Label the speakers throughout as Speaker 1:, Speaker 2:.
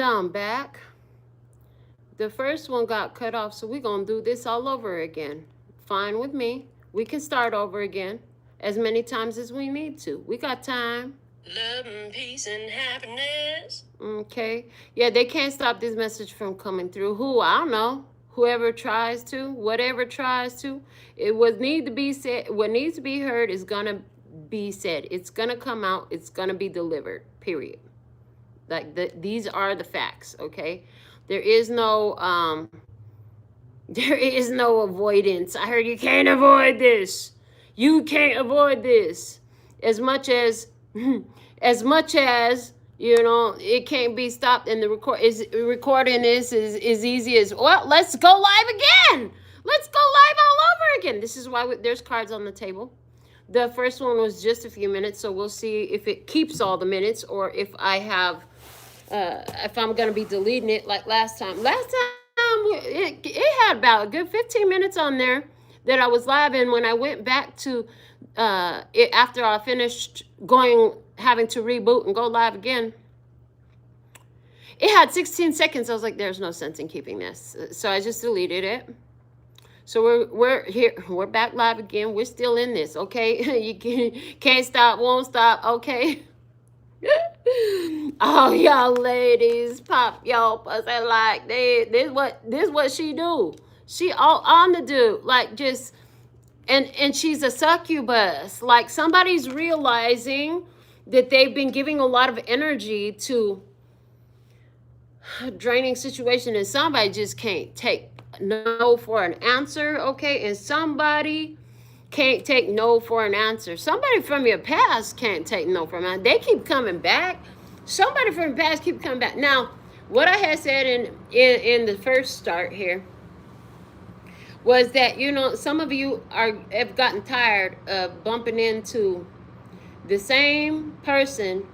Speaker 1: I'm back. The first one got cut off, so we're going to do this all over again. Fine with me. We can start over again as many times as we need to. We got time. Love and peace and happiness. Okay. Yeah, they can't stop this message from coming through. Who? I don't know. Whoever tries to, whatever tries to, it what needs to be said, what needs to be heard is gonna be said. It's gonna come out. It's gonna be delivered. Period. Like these are the facts. Okay. There is no there is no avoidance. I heard you can't avoid this. You can't avoid this. As much as as much as you know it can't be stopped, and the recording is easy as well. Let's go live again. Let's go live all over again. This is why there's cards on the table. The first one was just a few minutes, so we'll see if it keeps all the minutes or if I have if I'm going to be deleting it like last time. Last time, it had about a good 15 minutes on there that I was live. And when I went back to it after I finished having to reboot and go live again, it had 16 seconds. I was like, there's no sense in keeping this. So I just deleted it. So we're here. We're back live again. We're still in this, okay? You can't stop, won't stop, okay? Oh, y'all ladies, pop y'all pussy like this what she do. She all on the dude, like just and she's a succubus. Like somebody's realizing that they've been giving a lot of energy to a draining situation, and somebody just can't take no for an answer, okay? And somebody can't take no for an answer. Somebody from your past can't take no from an answer. They keep coming back. Somebody from the past keep coming back. Now, what I had said in the first start here was that, you know, some of you have gotten tired of bumping into the same person,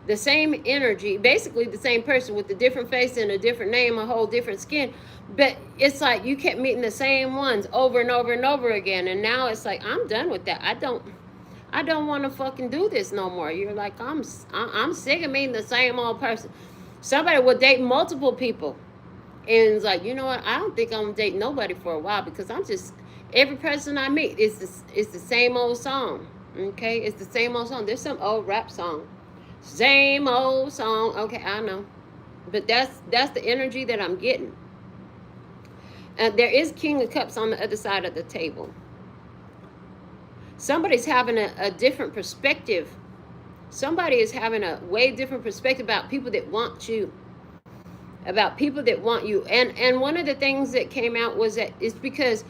Speaker 1: the same energy, basically the same person with a different face and a different name, a whole different skin. But it's like you kept meeting the same ones over and over and over again. And now it's like, I'm done with that. I don't want to fucking do this no more. You're like, I'm sick of meeting the same old person. Somebody will date multiple people. And it's like, you know what? I don't think I'm going to date nobody for a while because every person I meet is the same old song. Okay? It's the same old song. There's some old rap song. Same old song. Okay, I know. But that's the energy that I'm getting. There is King of Cups on the other side of the table. Somebody's having a different perspective. Somebody is having a way different perspective about people that want you. About people that want you. And one of the things that came out was that it's because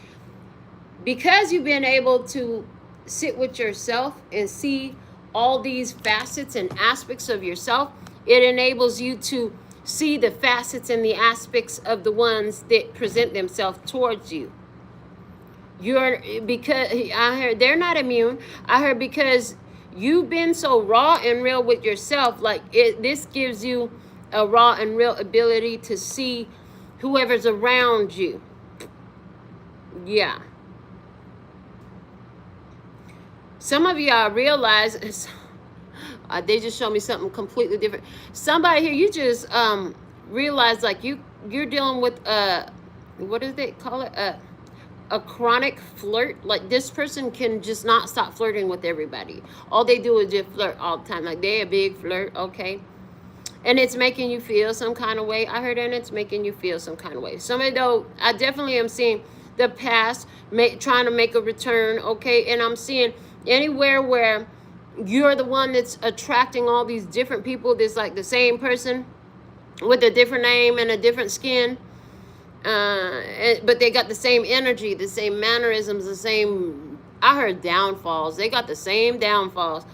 Speaker 1: you've been able to sit with yourself and see all these facets and aspects of yourself, it enables you to see the facets and the aspects of the ones that present themselves towards you. Because I heard they're not immune. I heard because you've been so raw and real with yourself, like this gives you a raw and real ability to see whoever's around you. Yeah. Some of y'all realize they just showed me something completely different. Somebody here, you just realize like you're dealing with what do they call it? A chronic flirt. Like this person can just not stop flirting with everybody. All they do is just flirt all the time. Like they're a big flirt, okay? And it's making you feel some kind of way. I heard, and it's making you feel some kind of way. Somebody though, I definitely am seeing the past trying to make a return, okay? And I'm seeing anywhere where you're the one that's attracting all these different people that's like the same person with a different name and a different skin, but they got the same energy, the same mannerisms, the same, I heard downfalls. They got the same downfalls.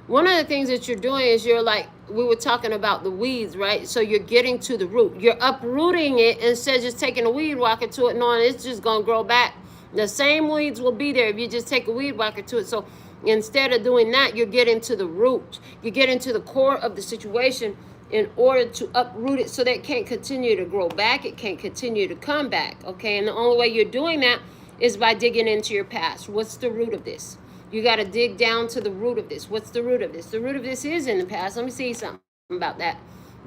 Speaker 1: One of the things that you're doing is you're like, we were talking about the weeds, right? So you're getting to the root. You're uprooting it instead of just taking a weed whacker to it, knowing it's just going to grow back. The same weeds will be there if you just take a weed whacker to it. So instead of doing that, you're getting to the root. You get into the core of the situation in order to uproot it so that it can't continue to grow back. It can't continue to come back, okay? And the only way you're doing that is by digging into your past. What's the root of this? You got to dig down to the root of this. What's the root of this? The root of this is in the past. Let me see something about that.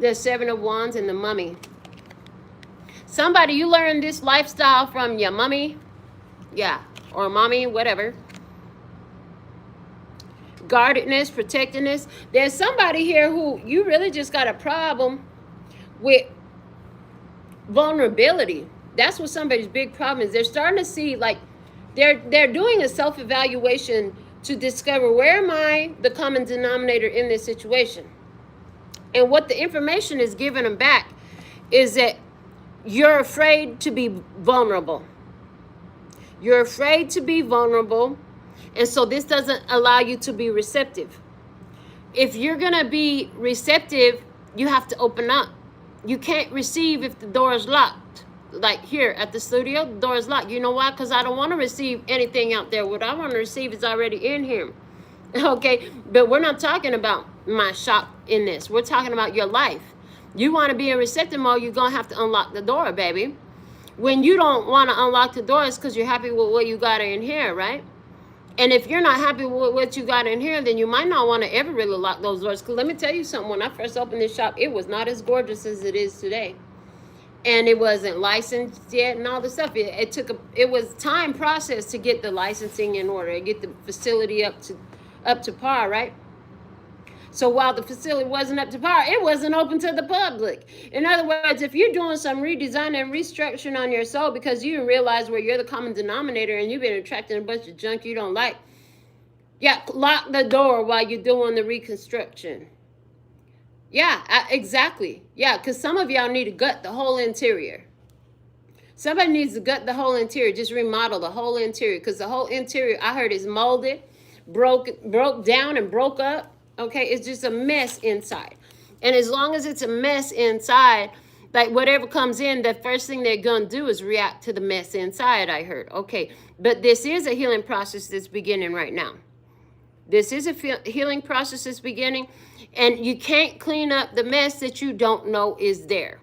Speaker 1: The Seven of Wands and the Mummy. Somebody, you learned this lifestyle from your mummy. Yeah, or mommy, whatever. Guardedness, protectedness. There's somebody here who you really just got a problem with vulnerability. That's what somebody's big problem is. They're starting to see, like, they're doing a self-evaluation to discover, where am I the common denominator in this situation? And what the information is giving them back is that you're afraid to be vulnerable. You're afraid to be vulnerable. And so this doesn't allow you to be receptive. If you're going to be receptive, you have to open up. You can't receive if the door is locked. Like here at the studio, the door is locked. You know why? Because I don't want to receive anything out there. What I want to receive is already in here. Okay? But we're not talking about my shop in this. We're talking about your life. You want to be in receptive mode, you're going to have to unlock the door, baby. When you don't want to unlock the door, it's because you're happy with what you got in here, right? And if you're not happy with what you got in here, then you might not want to ever really lock those doors. Because let me tell you something. When I first opened this shop, it was not as gorgeous as it is today. And it wasn't licensed yet and all the stuff. It was time process to get the licensing in order and get the facility up to par, right? So while the facility wasn't up to par, it wasn't open to the public. In other words, if you're doing some redesign and restructuring on your soul because you realize where you're the common denominator and you've been attracting a bunch of junk you don't like, yeah, lock the door while you're doing the reconstruction. Yeah, exactly. Yeah, because some of y'all need to gut the whole interior. Somebody needs to gut the whole interior. Just remodel the whole interior, because the whole interior, I heard, is molded, broke down and broke up. Okay, it's just a mess inside. And as long as it's a mess inside, like whatever comes in, the first thing they're going to do is react to the mess inside, I heard. Okay, but this is a healing process that's beginning right now. This is a healing process that's beginning. And you can't clean up the mess that you don't know is there.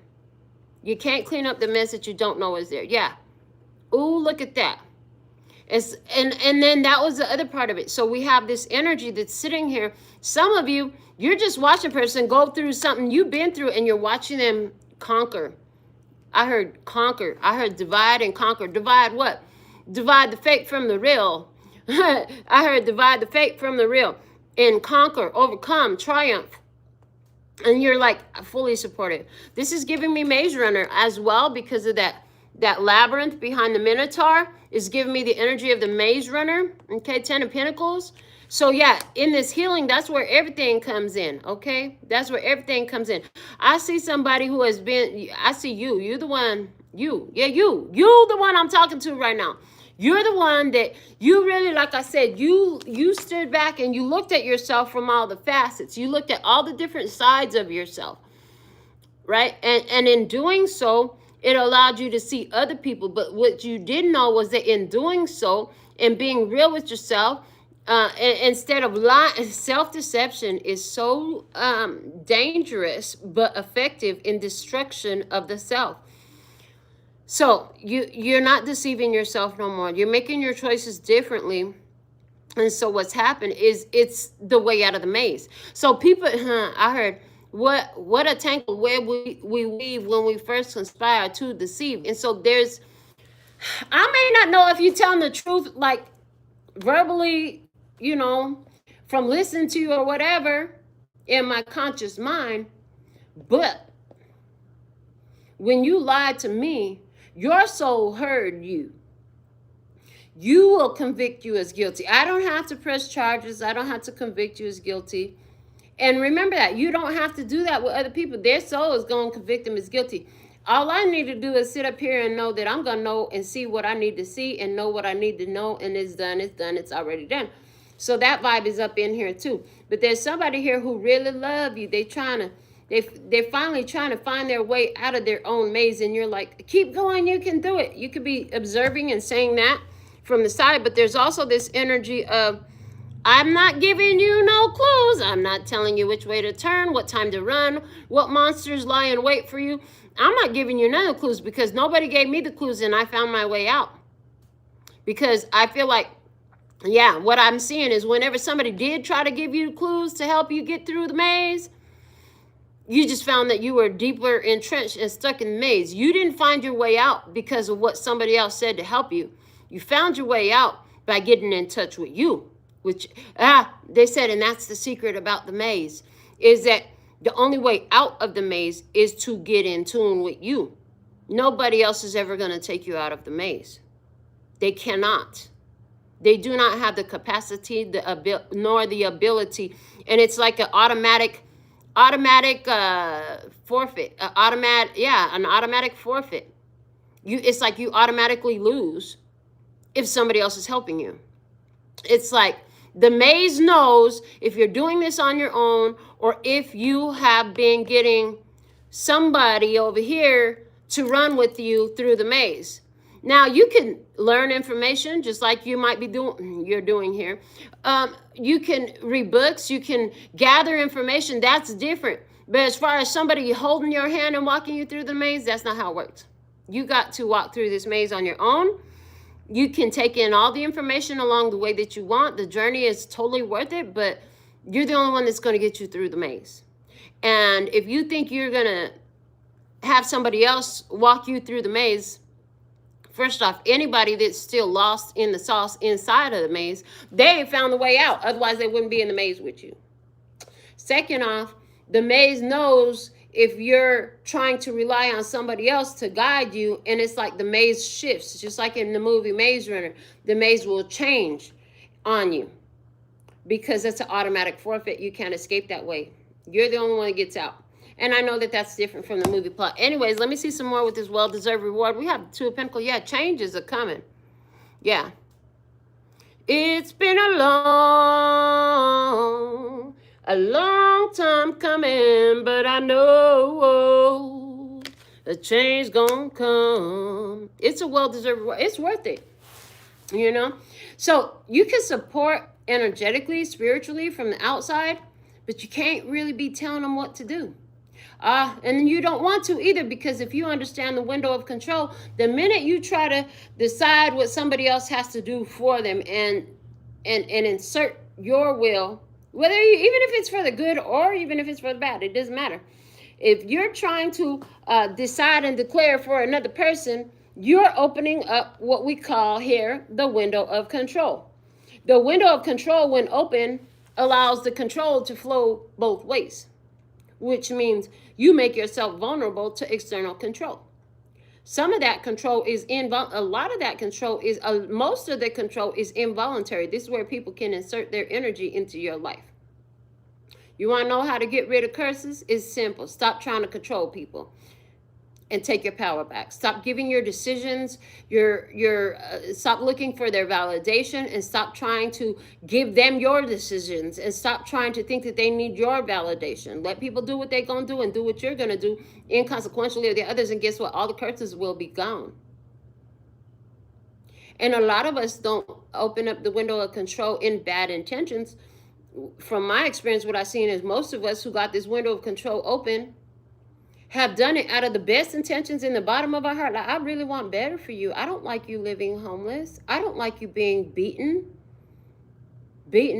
Speaker 1: You can't clean up the mess that you don't know is there. Yeah. Ooh, look at that. And then that was the other part of it. So we have this energy that's sitting here. Some of you, you're just watching a person go through something you've been through, and you're watching them conquer. I heard conquer. I heard divide and conquer. Divide what? Divide the fake from the real. I heard divide the fake from the real. And conquer, overcome, triumph. And you're like, fully supportive. This is giving me Maze Runner as well, because of that labyrinth behind the Minotaur is giving me the energy of the Maze Runner. Okay, 10 of Pentacles. So yeah, in this healing, that's where everything comes in. Okay, that's where everything comes in. I see somebody who has been, I see you. You're the one, you the one I'm talking to right now. You're the one that you really, like I said, you stood back and you looked at yourself from all the facets. You looked at all the different sides of yourself, right? And in doing so, it allowed you to see other people. But what you didn't know was that in doing so and being real with yourself, instead of lying, self-deception is so dangerous but effective in destruction of the self. So you're not deceiving yourself no more. You're making your choices differently. And so what's happened is it's the way out of the maze. So people, I heard, what a tangled web we weave when we first conspire to deceive. And so I may not know if you're telling the truth, like verbally, from listening to you or whatever in my conscious mind, but when you lied to me, your soul heard you. You will convict you as guilty. I don't have to press charges. I don't have to convict you as guilty. And remember that. You don't have to do that with other people. Their soul is going to convict them as guilty. All I need to do is sit up here and know that I'm going to know and see what I need to see and know what I need to know. And it's done. It's done. It's already done. So that vibe is up in here too. But there's somebody here who really love you. They're finally trying to find their way out of their own maze. And you're like, keep going. You can do it. You could be observing and saying that from the side. But there's also this energy of, I'm not giving you no clues. I'm not telling you which way to turn, what time to run, what monsters lie in wait for you. I'm not giving you none of the clues because nobody gave me the clues and I found my way out. Because I feel like, yeah, what I'm seeing is whenever somebody did try to give you clues to help you get through the maze, You just found that you were deeper entrenched and stuck in the maze. You didn't find your way out because of what somebody else said to help you. You found your way out by getting in touch with you, which, they said, and that's the secret about the maze, is that the only way out of the maze is to get in tune with you. Nobody else is ever going to take you out of the maze. They cannot. They do not have the capacity, nor the ability. And it's like an automatic forfeit. An automatic forfeit. It's like you automatically lose if somebody else is helping you. It's like the maze knows if you're doing this on your own, or if you have been getting somebody over here to run with you through the maze. Now, you can learn information just like you might be doing here. You can read books, you can gather information. That's different. But as far as somebody holding your hand and walking you through the maze, that's not how it works. You got to walk through this maze on your own. You can take in all the information along the way that you want. The journey is totally worth it, but you're the only one that's going to get you through the maze. And if you think you're going to have somebody else walk you through the maze, first off, anybody that's still lost in the sauce inside of the maze, they ain't found the way out. Otherwise, they wouldn't be in the maze with you. Second off, the maze knows if you're trying to rely on somebody else to guide you, and it's like the maze shifts. Just like in the movie Maze Runner, the maze will change on you because it's an automatic forfeit. You can't escape that way. You're the only one that gets out. And I know that that's different from the movie plot. Anyways, let me see some more with this well-deserved reward. We have Two of Pentacles. Yeah, changes are coming. Yeah. It's been a long time coming, but I know a change gonna come. It's a well-deserved reward. It's worth it, you know? So you can support energetically, spiritually from the outside, but you can't really be telling them what to do. And you don't want to either, because if you understand the window of control, the minute you try to decide what somebody else has to do for them and insert your will, even if it's for the good or even if it's for the bad, it doesn't matter. If you're trying to decide and declare for another person, you're opening up what we call here the window of control. The window of control, when open, allows the control to flow both ways, which means you make yourself vulnerable to external control. Some of that control is most of the control is involuntary. This is where people can insert their energy into your life. You want to know how to get rid of curses? It's simple. Stop trying to control people and take your power back. Stop giving your decisions, stop looking for their validation, and stop trying to give them your decisions, and stop trying to think that they need your validation. Let people do what they're going to do and do what you're going to do inconsequentially of the others, and guess what? All the curses will be gone. And a lot of us don't open up the window of control in bad intentions. From my experience, what I've seen is most of us who got this window of control open have done it out of the best intentions in the bottom of our heart. Like, I really want better for you. I don't like you living homeless. I don't like you being beaten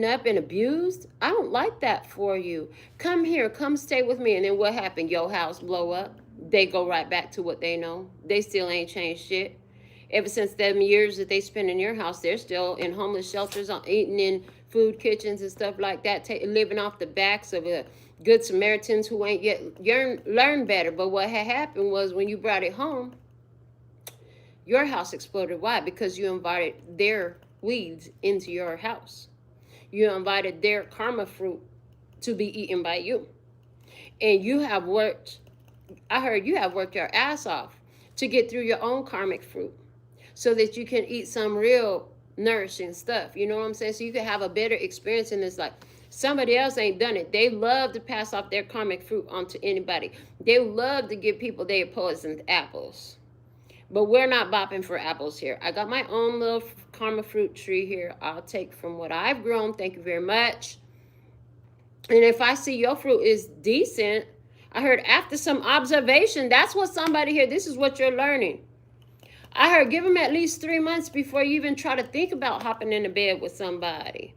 Speaker 1: up and abused. I don't like that for you. Come here, come stay with me. And then what happened? Your house blow up. They go right back to what they know. They still ain't changed shit. Ever since them years that they spent in your house, they're still in homeless shelters, eating in food kitchens and stuff like that, living off the backs of good Samaritans who ain't yet learned better. But what had happened was when you brought it home, your house exploded. Why? Because you invited their weeds into your house. You invited their karma fruit to be eaten by you. And you have worked, I heard you have worked your ass off to get through your own karmic fruit so that you can eat some real nourishing stuff. You know what I'm saying? So you can have a better experience in this life. Somebody else ain't done it. They love to pass off their karmic fruit onto anybody. They love to give people their poisoned apples. But we're not bopping for apples here. I got my own little karma fruit tree here. I'll take from what I've grown. Thank you very much. And if I see your fruit is decent, I heard after some observation, that's what somebody here, this is what you're learning. I heard give them at least 3 months before you even try to think about hopping into bed with somebody.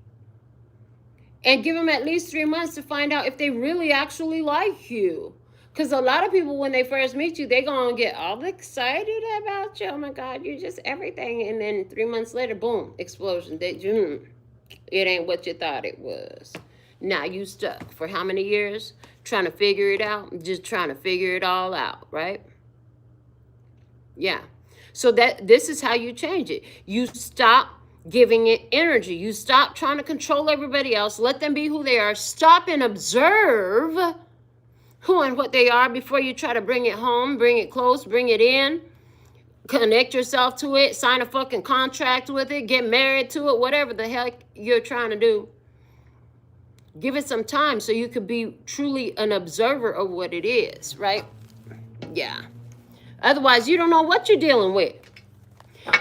Speaker 1: And give them at least 3 months to find out if they really actually like you. Because a lot of people, when they first meet you, they're going to get all excited about you. Oh my God, you're just everything. And then 3 months later, boom, explosion. It ain't what you thought it was. Now you stuck for how many years? Trying to figure it out? Just trying to figure it all out, right? Yeah. So this is how you change it. You stop giving it energy. You stop trying to control everybody else. Let them be who they are. Stop and observe who and what they are before you try to bring it home, bring it close, bring it in, connect yourself to it, sign a fucking contract with it, get married to it, whatever the heck you're trying to do. Give it some time so you could be truly an observer of what it is, right? Yeah. Otherwise, you don't know what you're dealing with.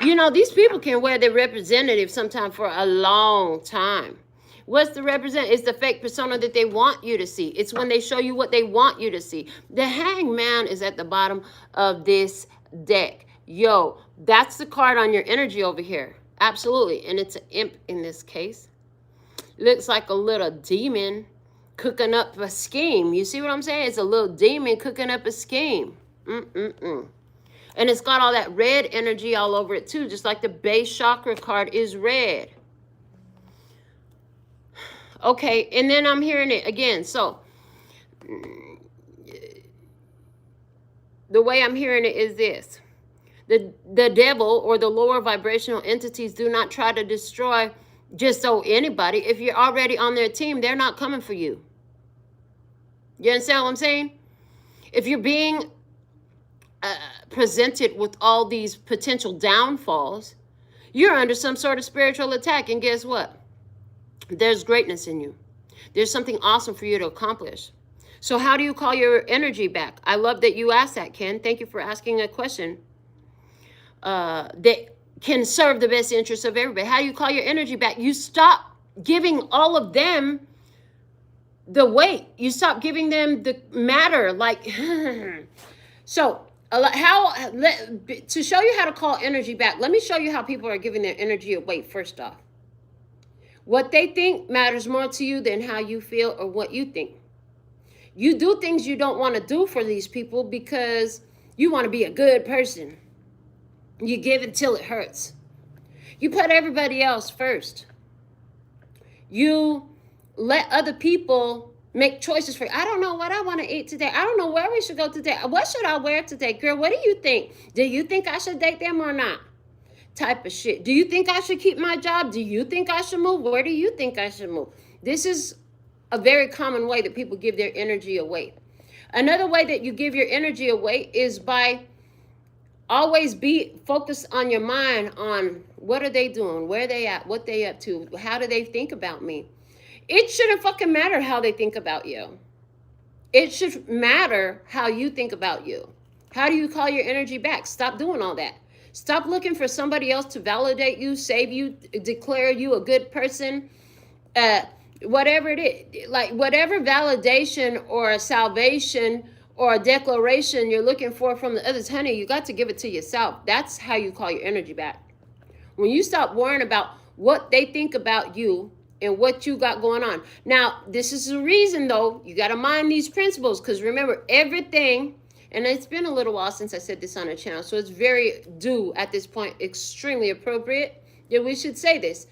Speaker 1: You know, these people can wear their representative sometime for a long time. What's the represent? It's the fake persona that they want you to see. It's when they show you what they want you to see. The hangman is at the bottom of this deck. Yo, that's the card on your energy over here. Absolutely. And it's an imp in this case. Looks like a little demon cooking up a scheme. You see what I'm saying? It's a little demon cooking up a scheme. And it's got all that red energy all over it too, just like the base chakra card is red. Okay, and then I'm hearing it again. So the way I'm hearing it is this. The devil or the lower vibrational entities do not try to destroy just so anybody. If you're already on their team, they're not coming for you. You understand what I'm saying? If you're being presented with all these potential downfalls, you're under some sort of spiritual attack. And guess what? There's greatness in you. There's something awesome for you to accomplish. So how do you call your energy back? I love that you asked that, Ken. Thank you for asking a question that can serve the best interest of everybody. How do you call your energy back? You stop giving all of them the weight. You stop giving them the matter. Like, so to show you how to call energy back, let me show you how people are giving their energy a weight first off. What they think matters more to you than how you feel or what you think. You do things you don't want to do for these people because you want to be a good person. You give until it hurts. You put everybody else first. You let other people make choices for you. I don't know what I want to eat today. I don't know where we should go today. What should I wear today? Girl, what do you think? Do you think I should date them or not? Type of shit. Do you think I should keep my job? Do you think I should move? Where do you think I should move? This is a very common way that people give their energy away. Another way that you give your energy away is by always be focused on your mind on what are they doing, where they at, what they up to, how do they think about me. It shouldn't fucking matter how they think about you. It should matter how you think about you. How do you call your energy back? Stop doing all that. Stop looking for somebody else to validate you, save you, declare you a good person, whatever it is. Like whatever validation or salvation or a declaration you're looking for from the others, honey, you got to give it to yourself. That's how you call your energy back. When you stop worrying about what they think about you and what you got going on. Now, this is the reason, though, you got to mind these principles, because remember, everything, and it's been a little while since I said this on the channel, so it's very due at this point, extremely appropriate that we should say this.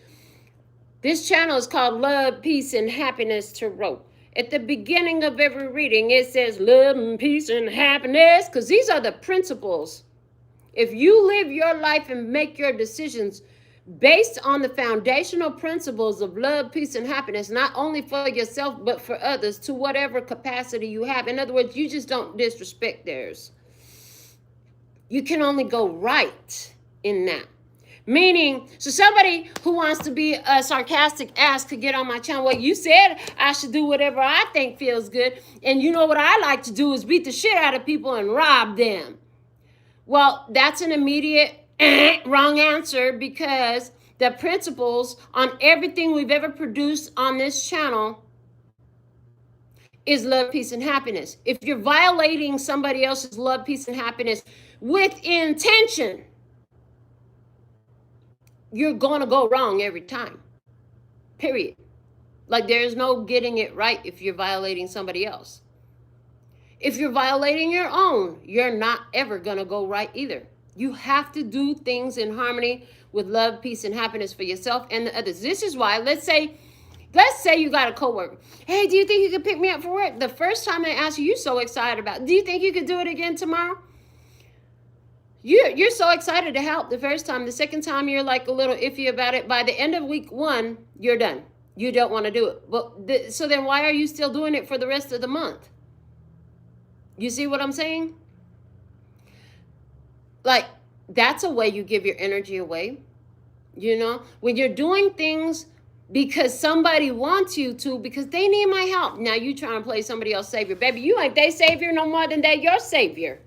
Speaker 1: This channel is called Love, Peace, and Happiness Tarot. At the beginning of every reading, it says love and peace and happiness, because these are the principles. If you live your life and make your decisions based on the foundational principles of love, peace, and happiness, not only for yourself, but for others, to whatever capacity you have. In other words, you just don't disrespect theirs. You can only go right in that. Meaning, so somebody who wants to be a sarcastic ass could get on my channel. Well, you said I should do whatever I think feels good. And you know what I like to do is beat the shit out of people and rob them. Well, that's an immediate wrong answer, because the principles on everything we've ever produced on this channel is love, peace, and happiness. If you're violating somebody else's love, peace, and happiness with intention, you're going to go wrong every time, period. Like there's no getting it right if you're violating somebody else. If you're violating your own, you're not ever going to go right either. You have to do things in harmony with love, peace, and happiness for yourself and the others. This is why, let's say you got a coworker. Hey, do you think you could pick me up for work? The first time they ask you, you're so excited about it. Do you think you could do it again tomorrow? You're so excited to help the first time. The second time, you're like a little iffy about it. By the end of week 1, you're done. You don't want to do it. But so then why are you still doing it for the rest of the month? You see what I'm saying? Like, that's a way you give your energy away. You know, when you're doing things because somebody wants you to, because they need my help. Now you trying to play somebody else's savior. Baby, you ain't their savior no more than they're your savior.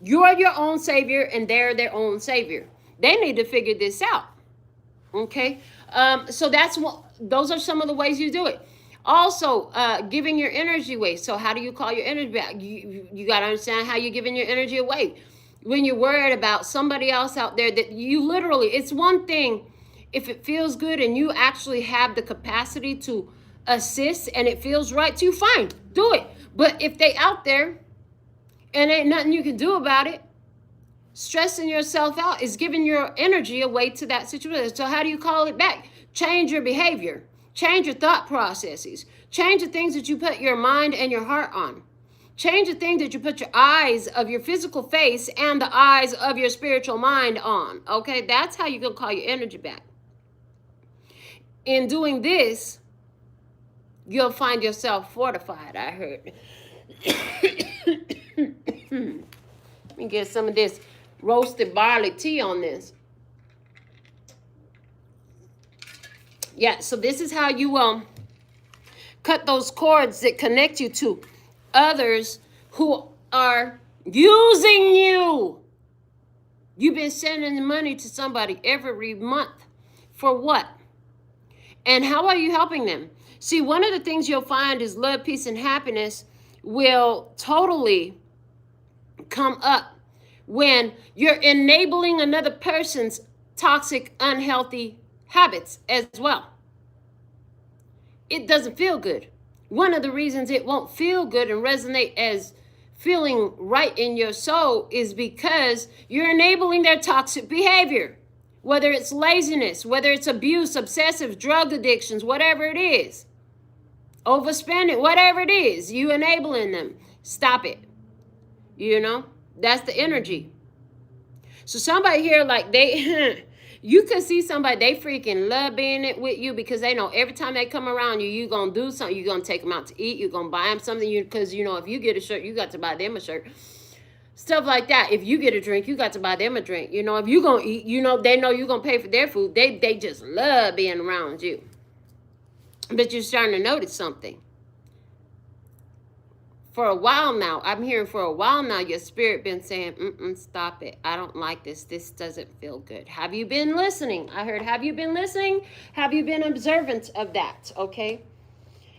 Speaker 1: You're your own savior and they're their own savior. They need to figure this out. Okay? So those are some of the ways you do it. Also, giving your energy away. So how do you call your energy back? You got to understand how you're giving your energy away. When you're worried about somebody else out there that you literally, it's one thing if it feels good and you actually have the capacity to assist and it feels right to you, fine, do it. But if they out there and ain't nothing you can do about it, stressing yourself out is giving your energy away to that situation. So how do you call it back? Change your behavior. Change your thought processes. Change the things that you put your mind and your heart on. Change the thing that you put your eyes of your physical face and the eyes of your spiritual mind on. Okay, that's how you're going to call your energy back. In doing this, you'll find yourself fortified, I heard. Let me get some of this roasted barley tea on this. Yeah, so this is how you cut those cords that connect you to others who are using you. You've been sending money to somebody every month. For what? And how are you helping them? See, one of the things you'll find is love, peace, and happiness will totally come up when you're enabling another person's toxic, unhealthy habits as well. It doesn't feel good. One of the reasons it won't feel good and resonate as feeling right in your soul is because you're enabling their toxic behavior. Whether it's laziness, whether it's abuse, obsessive, drug addictions, whatever it is. Overspending, whatever it is, you enabling them. Stop it. You know, that's the energy. So somebody here, like you could see somebody, they freaking love being it with you because they know every time they come around you, you're going to do something. You're going to take them out to eat. You're going to buy them something because, you know, if you get a shirt, you got to buy them a shirt. Stuff like that. If you get a drink, you got to buy them a drink. You know, if you're going to eat, you know, they know you're going to pay for their food. They just love being around you. But you're starting to notice something. For a while now, I'm hearing for a while now, your spirit been saying, stop it. I don't like this. This doesn't feel good. Have you been listening? I heard, have you been listening? Have you been observant of that? Okay.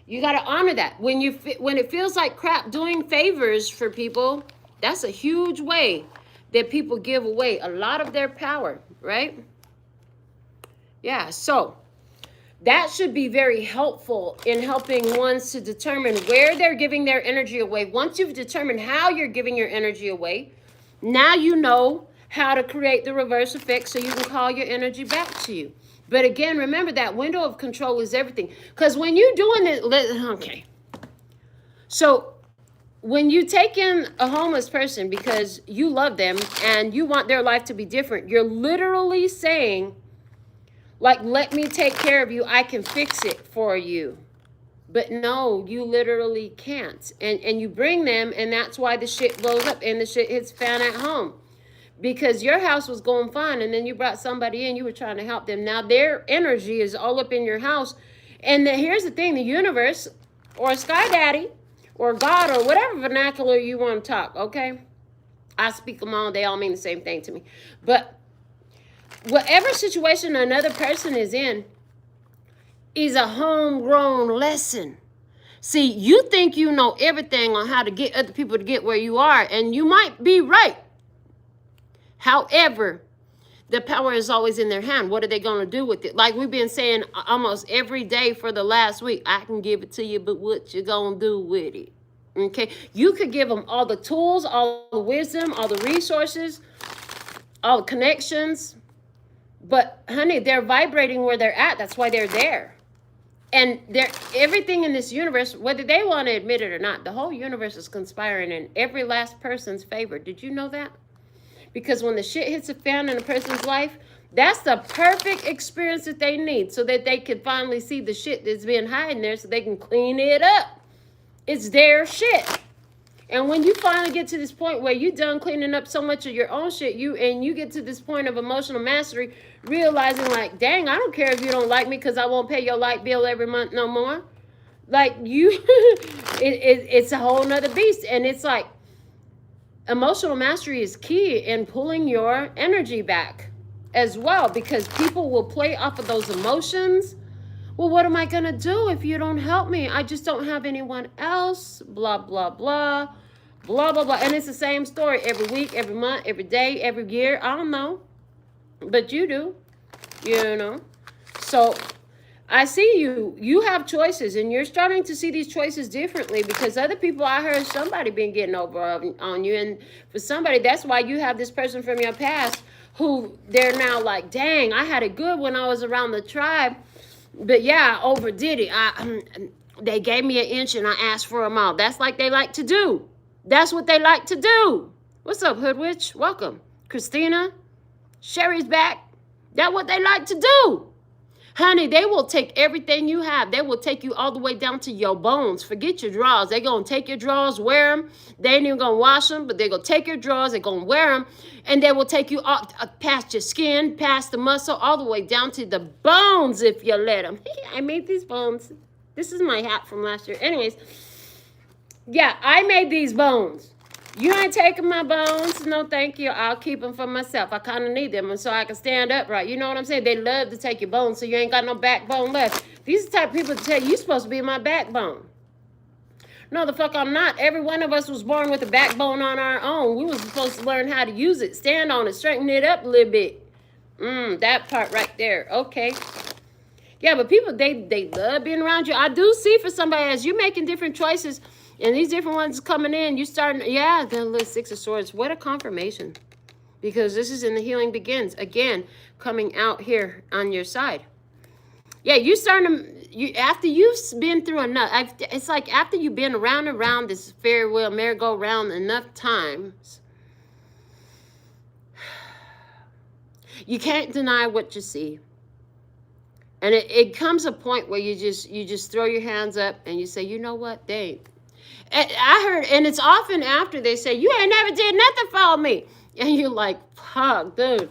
Speaker 1: You got to honor that. When it feels like crap, doing favors for people, that's a huge way that people give away a lot of their power, right? Yeah, so that should be very helpful in helping ones to determine where they're giving their energy away. Once you've determined how you're giving your energy away, now you know how to create the reverse effect so you can call your energy back to you. But again, remember that window of control is everything. Because when you're doing it, okay. So when you take in a homeless person because you love them and you want their life to be different, you're literally saying, like, let me take care of you. I can fix it for you. But no, you literally can't. And you bring them, and that's why the shit blows up and the shit hits fan at home. Because your house was going fine, and then you brought somebody in, you were trying to help them. Now their energy is all up in your house. And here's the thing, the universe, or Sky Daddy, or God, or whatever vernacular you want to talk, okay? I speak them all, they all mean the same thing to me. But whatever situation another person is in is a homegrown lesson. See, you think you know everything on how to get other people to get where you are, and you might be right. However, the power is always in their hand. What are they going to do with it? Like we've been saying almost every day for the last week, I can give it to you, but what you going to do with it? Okay, you could give them all the tools, all the wisdom, all the resources, all the connections, but honey, they're vibrating where they're at. That's why they're there. And they're, everything in this universe, whether they want to admit it or not, the whole universe is conspiring in every last person's favor. Did you know that? Because when the shit hits a fan in a person's life, that's the perfect experience that they need, so that they can finally see the shit that's been hiding there, so they can clean it up. It's their shit. And when you finally get to this point where you're done cleaning up so much of your own shit, you get to this point of emotional mastery, realizing like, dang, I don't care if you don't like me because I won't pay your light bill every month no more. Like you, it's a whole nother beast. And it's like, emotional mastery is key in pulling your energy back as well, because people will play off of those emotions. Well, what am I going to do if you don't help me? I just don't have anyone else, blah, blah, blah. Blah, blah, blah. And it's the same story every week, every month, every day, every year. I don't know. But you do. You know. So I see you. You have choices. And you're starting to see these choices differently, because other people, I heard somebody been getting over on you. And for somebody, that's why you have this person from your past who they're now like, dang, I had it good when I was around the tribe. But yeah, I overdid it. They gave me an inch and I asked for a mile. That's like they like to do. That's what they like to do. What's up, Hoodwitch? Welcome. Christina. Sherry's back. That's what they like to do. Honey, they will take everything you have. They will take you all the way down to your bones. Forget your drawers. They're going to take your drawers, wear them. They ain't even going to wash them, but they're going to take your drawers. They're going to wear them. And they will take you all, past your skin, past the muscle, all the way down to the bones if you let them. I made these bones. This is my hat from last year. Anyways. Yeah, I made these bones. You ain't taking my bones. No, thank you. I'll keep them for myself. I kind of need them so I can stand upright. You know what I'm saying? They love to take your bones so you ain't got no backbone left. These are the type of people that tell you you're supposed to be my backbone. No, the fuck I'm not. Every one of us was born with a backbone on our own. We was supposed to learn how to use it, stand on it, straighten it up a little bit. That part right there. Okay. Yeah, but people, they love being around you. I do see for somebody, as you making different choices, and these different ones coming in, you starting, yeah, the little Six of Swords. What a confirmation. Because this is in the Healing Begins. Again, coming out here on your side. Yeah, you starting to, after you've been through enough, it's like after you've been around and around this farewell merry-go-round enough times, you can't deny what you see. And it comes a point where you just throw your hands up and you say, you know what, they ain't. I heard, and it's often after they say, you ain't never did nothing for me. And you're like, fuck, dude.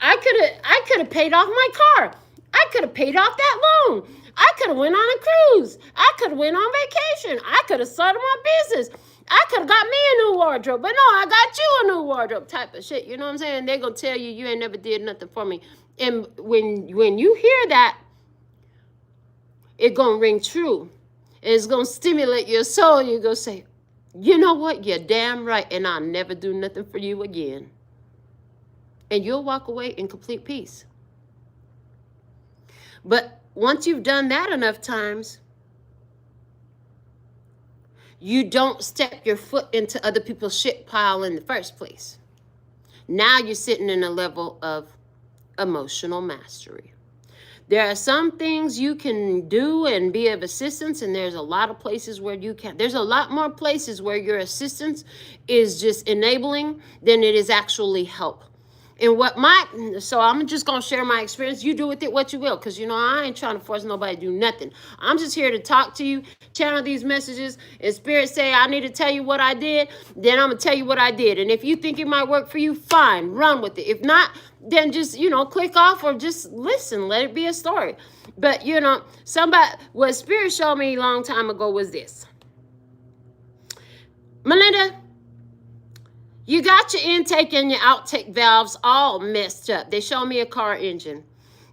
Speaker 1: I could have paid off my car. I could have paid off that loan. I could have went on a cruise. I could have went on vacation. I could have started my business. I could have got me a new wardrobe. But no, I got you a new wardrobe type of shit. You know what I'm saying? They're going to tell you, you ain't never did nothing for me. And when you hear that, it's going to ring true. It's going to stimulate your soul. You're going to say, you know what? You're damn right. And I'll never do nothing for you again. And you'll walk away in complete peace. But once you've done that enough times, you don't step your foot into other people's shit pile in the first place. Now you're sitting in a level of emotional mastery. There are some things you can do and be of assistance, and there's a lot of places where you can't. There's a lot more places where your assistance is just enabling than it is actually help. And so I'm just going to share my experience. You do with it what you will, because, you know, I ain't trying to force nobody to do nothing. I'm just here to talk to you, channel these messages, and Spirit say I need to tell you what I did, then I'm going to tell you what I did. And if you think it might work for you, fine, run with it. If not, then just, you know, click off or just listen. Let it be a story. But, you know, what Spirit showed me a long time ago was this. Melinda, you got your intake and your outtake valves all messed up. They show me a car engine.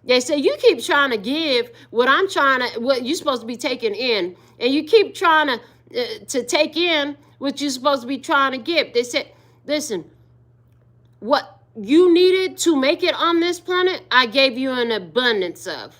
Speaker 1: They say, you keep trying to give what you're supposed to be taking in. And you keep trying to take in what you're supposed to be trying to give. They said, listen, what you needed to make it on this planet, I gave you an abundance of.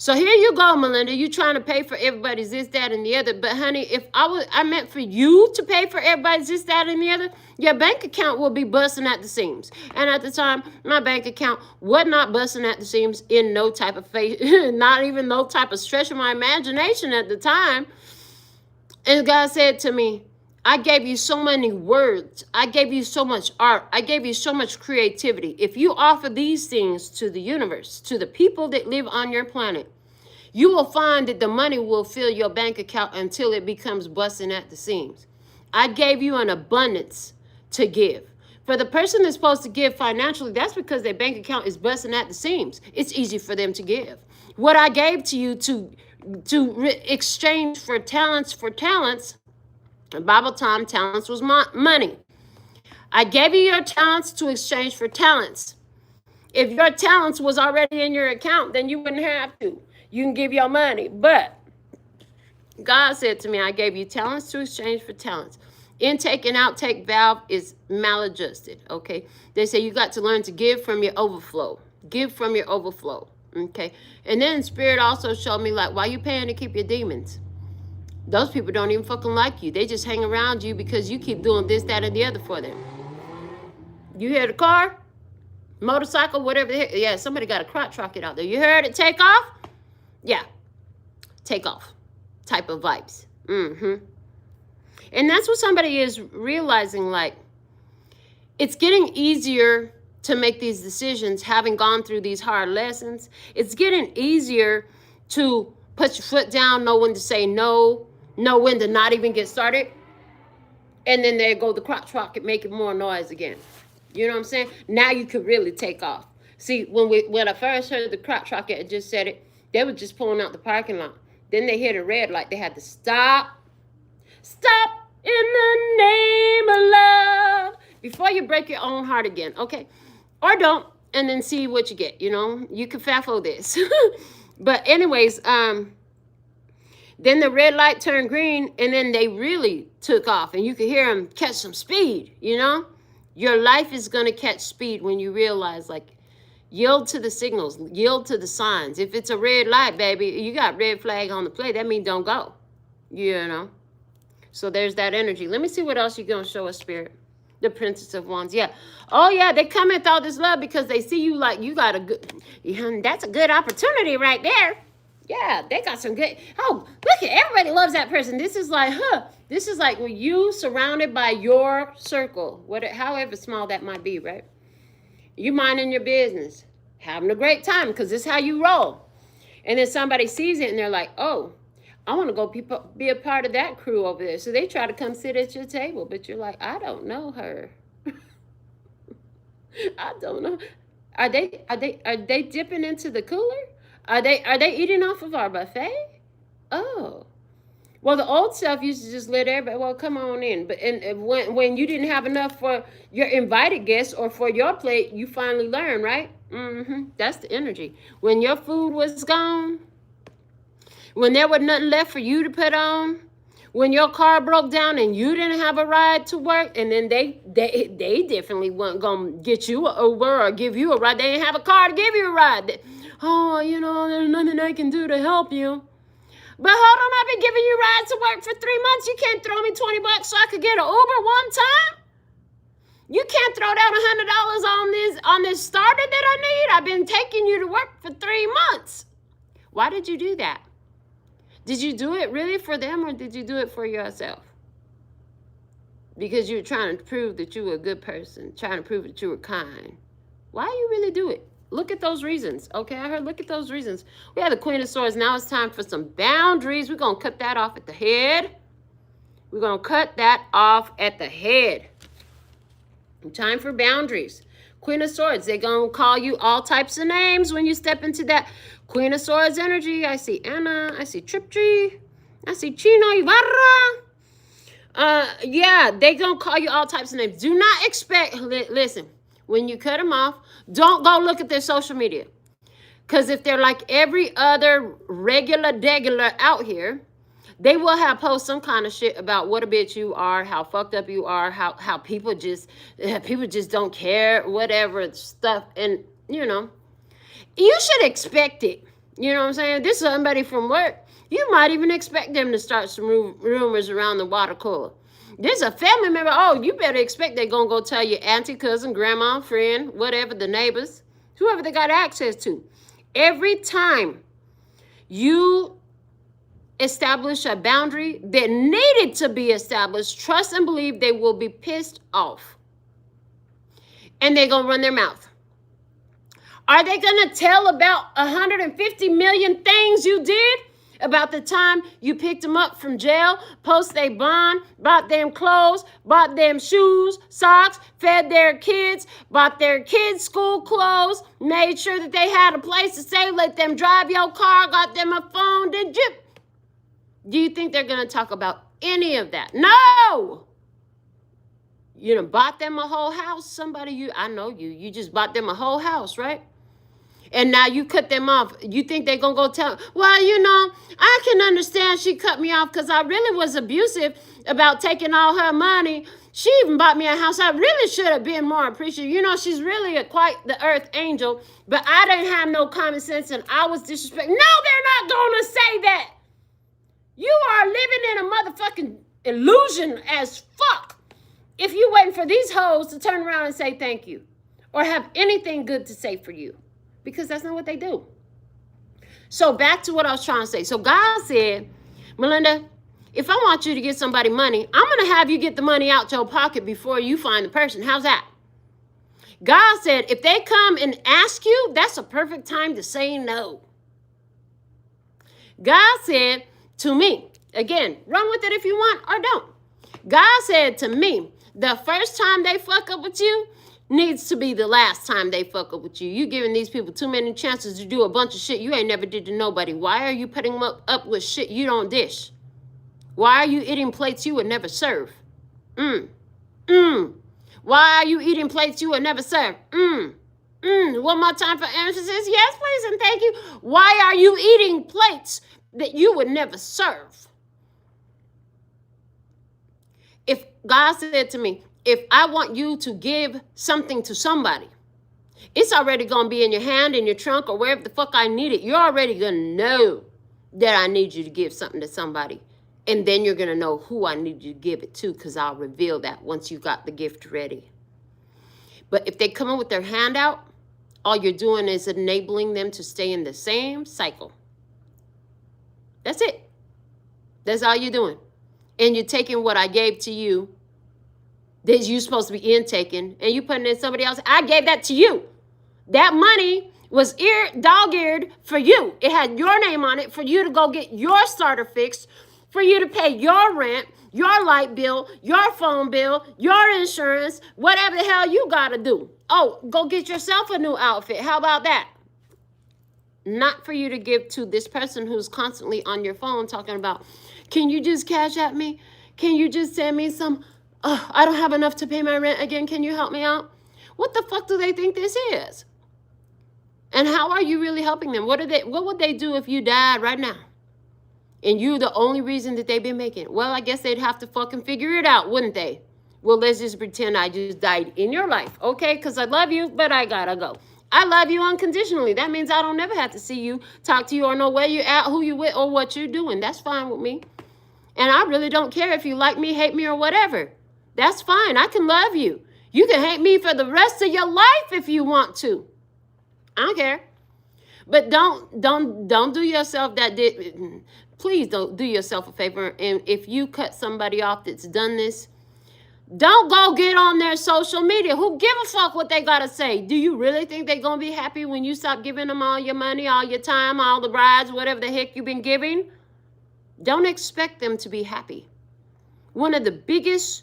Speaker 1: So here you go, Melinda. You trying to pay for everybody's this, that, and the other. But honey, if I meant for you to pay for everybody's this, that, and the other, your bank account will be busting at the seams. And at the time, my bank account was not busting at the seams in no type of faith, not even no type of stretch of my imagination at the time. And God said to me, I gave you so many words. I gave you so much art. I gave you so much creativity. If you offer these things to the universe, to the people that live on your planet, you will find that the money will fill your bank account until it becomes busting at the seams. I gave you an abundance to give. For the person that's supposed to give financially, that's because their bank account is busting at the seams. It's easy for them to give. What I gave to you to exchange for talents, in Bible time, talents was money. I gave you your talents to exchange for talents. If your talents was already in your account, then you wouldn't have to. You can give your money. But God said to me, I gave you talents to exchange for talents. Intake and outtake valve is maladjusted, okay? They say you got to learn to give from your overflow. Give from your overflow, okay? And then Spirit also showed me, like, why you paying to keep your demons? Those people don't even fucking like you. They just hang around you because you keep doing this, that, and the other for them. You hear the car, motorcycle, whatever. Yeah, somebody got a crotch rocket out there. You heard it take off? Yeah, take off type of vibes. And that's what somebody is realizing, like, it's getting easier to make these decisions, having gone through these hard lessons. It's getting easier to put your foot down, know when to say no, know when to not even get started. And then there go the crotch rocket making more noise again. You know what I'm saying? Now you could really take off. See, when I first heard the crotch rocket, I just said it, they were just pulling out the parking lot. Then they hit a red light. They had to stop. Stop in the name of love. Before you break your own heart again, okay? Or don't, and then see what you get, you know? You can faffo this. But anyways, then the red light turned green, and then they really took off, and you could hear them catch some speed, you know? Your life is going to catch speed when you realize, like, yield to the signals, yield to the signs. If it's a red light, baby, you got red flag on the plate, that means don't go, you know? So there's that energy. Let me see what else you're going to show us, Spirit. The Princess of Wands. Yeah. Oh, yeah. They come with all this love because they see you like you got a good, that's a good opportunity right there. Yeah. They got some good. Oh, look at everybody loves that person. This is like, this is like when you surrounded by your circle, however small that might be, right? You minding your business, having a great time because this is how you roll. And then somebody sees it and they're like, oh, I want to go be a part of that crew over there. So they try to come sit at your table, but you're like, I don't know her. I don't know. Are they dipping into the cooler? Are they eating off of our buffet? Oh. Well, the old self used to just let everybody, well, come on in. But when you didn't have enough for your invited guests or for your plate, you finally learned, right? That's the energy. When your food was gone, when there was nothing left for you to put on, when your car broke down and you didn't have a ride to work, and then they definitely weren't going to get you an Uber or give you a ride. They didn't have a car to give you a ride. Oh, you know, there's nothing I can do to help you. But hold on, I've been giving you rides to work for 3 months. You can't throw me $20 so I could get an Uber one time? You can't throw down $100 on this starter that I need? I've been taking you to work for 3 months. Why did you do that? Did you do it really for them or did you do it for yourself? Because you were trying to prove that you were a good person, trying to prove that you were kind. Why you really do it? Look at those reasons. Okay, I heard look at those reasons. We have the Queen of Swords. Now it's time for some boundaries. We're going to cut that off at the head. We're going to cut that off at the head. Time for boundaries. Queen of Swords, they're going to call you all types of names when you step into that Queen of Swords energy. I see Anna. I see Triptree. I see Chino Ibarra. Yeah, they going to call you all types of names. Do not expect, listen, when you cut them off, don't go look at their social media. Because if they're like every other regular out here, they will have post some kind of shit about what a bitch you are, how fucked up you are, how people just don't care, whatever stuff. And, you know, you should expect it. You know what I'm saying? This is somebody from work. You might even expect them to start some rumors around the water cooler. There's a family member. Oh, you better expect they're going to go tell your auntie, cousin, grandma, friend, whatever, the neighbors, whoever they got access to. Every time you establish a boundary that needed to be established, trust and believe they will be pissed off. And they're going to run their mouth. Are they going to tell about 150 million things you did? About the time you picked them up from jail, post their bond, bought them clothes, bought them shoes, socks, fed their kids, bought their kids school clothes, made sure that they had a place to stay, let them drive your car, got them a phone, did you? Do you think they're going to talk about any of that? No! You done bought them a whole house. I know you just bought them a whole house, right? And now you cut them off. You think they're going to go tell, well, you know, I can understand she cut me off because I really was abusive about taking all her money. She even bought me a house. I really should have been more appreciative. You know, she's really quite the earth angel, but I didn't have no common sense and I was disrespectful. No, they're not going to say that. You are living in a motherfucking illusion as fuck if you waiting for these hoes to turn around and say thank you or have anything good to say for you. Because that's not what they do. So back to what I was trying to say. So God said, Melinda, if I want you to get somebody money, I'm going to have you get the money out your pocket before you find the person. How's that? God said, if they come and ask you, that's a perfect time to say no. God said to me, again, run with it if you want or don't. God said to me, the first time they fuck up with you, needs to be the last time they fuck up with you. You giving these people too many chances to do a bunch of shit you ain't never did to nobody. Why are you putting them up with shit you don't dish? Why are you eating plates you would never serve? Why are you eating plates you would never serve? One more time for emphasis. Yes, please, and thank you. Why are you eating plates that you would never serve? If God said to me, if I want you to give something to somebody, it's already going to be in your hand, in your trunk, or wherever the fuck I need it. You're already going to know that I need you to give something to somebody. And then you're going to know who I need you to give it to, because I'll reveal that once you got the gift ready. But if they come in with their hand out, all you're doing is enabling them to stay in the same cycle. That's it. That's all you're doing. And you're taking what I gave to you that you're supposed to be intaking, and you putting it in somebody else. I gave that to you. That money was dog-eared for you. It had your name on it for you to go get your starter fixed, for you to pay your rent, your light bill, your phone bill, your insurance, whatever the hell you got to do. Oh, go get yourself a new outfit. How about that? Not for you to give to this person who's constantly on your phone talking about, can you just cash at me? Can you just send me some... I don't have enough to pay my rent again. Can you help me out? What the fuck do they think this is? And how are you really helping them? What would they do if you died right now? And you're the only reason that they've been making it? Well, I guess they'd have to fucking figure it out, wouldn't they? Well, let's just pretend I just died in your life, okay? Because I love you, but I gotta go. I love you unconditionally. That means I don't never have to see you, talk to you, or know where you're at, who you with, or what you're doing. That's fine with me. And I really don't care if you like me, hate me, or whatever. That's fine. I can love you. You can hate me for the rest of your life if you want to. I don't care. But don't do yourself please don't do yourself a favor. And if you cut somebody off that's done this, don't go get on their social media. Who give a fuck what they got to say? Do you really think they're going to be happy when you stop giving them all your money, all your time, all the rides, whatever the heck you've been giving? Don't expect them to be happy. One of the biggest